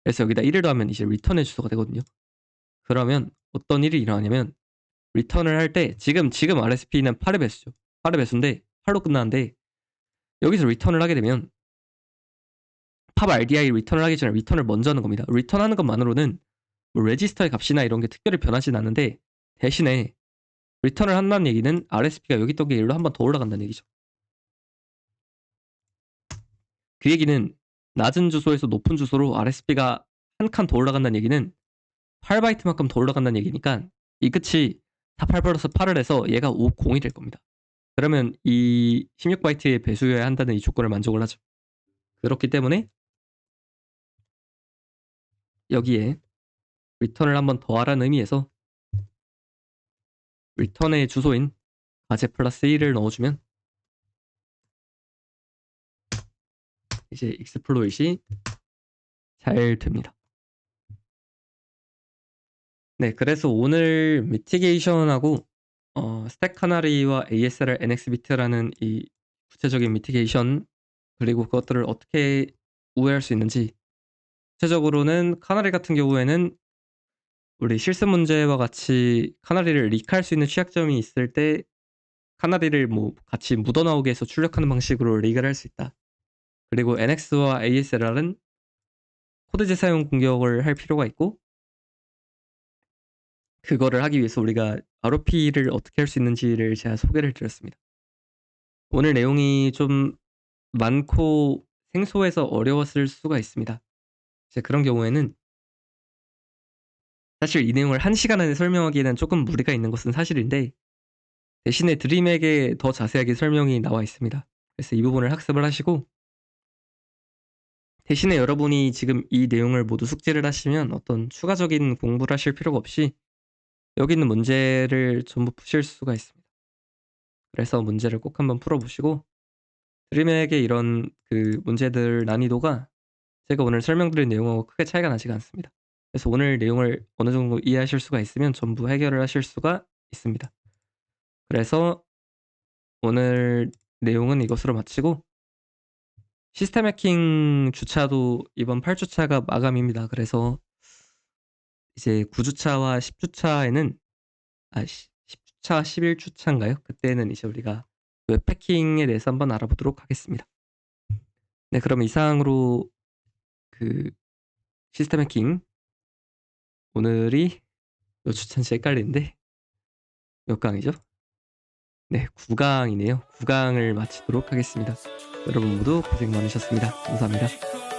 그래서 여기다 1을 더하면 이제 리턴의 주소가 되거든요. 그러면 어떤 일이 일어나냐면 리턴을 할 때 지금 RSP는 8의 배수죠. 8의 배수인데 8로 끝나는데 여기서 리턴을 하게 되면 팝 RDI 리턴을 하기 전에 리턴을 먼저 하는 겁니다. 리턴하는 것만으로는 뭐 레지스터의 값이나 이런 게 특별히 변하진 않는데 대신에 리턴을 한다는 얘기는 RSP가 여기 있던 게 일로 한 번 더 올라간다는 얘기죠. 그 얘기는 낮은 주소에서 높은 주소로 RSP가 한 칸 더 올라간다는 얘기는 8바이트만큼 더 올라간다는 얘기니까 이 끝이 48 플러스 8을 해서 얘가 50이 될 겁니다. 그러면 이 16바이트의 배수여야 한다는 이 조건을 만족을 하죠. 그렇기 때문에 여기에 리턴을 한 번 더 하라는 의미에서 리턴의 주소인 가제 플러스 1을 넣어주면 이제 익스플로잇이 잘 됩니다. 네, 그래서 오늘 미티게이션하고 스택 카나리와 ASLR NX비트라는 이 구체적인 미티게이션 그리고 그것들을 어떻게 우회할 수 있는지 구체적으로는 카나리 같은 경우에는 우리 실습 문제와 같이 카나리를 리크할 수 있는 취약점이 있을 때 카나리를 뭐 같이 묻어나오게 해서 출력하는 방식으로 리그를 할 수 있다. 그리고 NX와 ASLR은 코드 재사용 공격을 할 필요가 있고 그거를 하기 위해서 우리가 ROP를 어떻게 할 수 있는지를 제가 소개를 드렸습니다. 오늘 내용이 좀 많고 생소해서 어려웠을 수가 있습니다. 이제 그런 경우에는 사실 이 내용을 1시간 안에 설명하기에는 조금 무리가 있는 것은 사실인데 대신에 드림에게 더 자세하게 설명이 나와 있습니다. 그래서 이 부분을 학습을 하시고 대신에 여러분이 지금 이 내용을 모두 숙지를 하시면 어떤 추가적인 공부를 하실 필요가 없이 여기 있는 문제를 전부 푸실 수가 있습니다. 그래서 문제를 꼭 한번 풀어보시고 드림에게 이런 그 문제들 난이도가 제가 오늘 설명드린 내용하고 크게 차이가 나지가 않습니다. 그래서 오늘 내용을 어느 정도 이해하실 수가 있으면 전부 해결을 하실 수가 있습니다. 그래서 오늘 내용은 이것으로 마치고 시스템 해킹 주차도 이번 8주차가 마감입니다. 그래서 이제 9주차와 10주차에는 10주차, 11주차인가요? 그때는 이제 우리가 웹 해킹에 대해서 한번 알아보도록 하겠습니다. 네, 그럼 이상으로 그 시스템 해킹 오늘이 몇 주차인지 헷갈리는데 몇 강이죠? 네, 9강이네요. 9강을 마치도록 하겠습니다. 여러분 모두 고생 많으셨습니다. 감사합니다.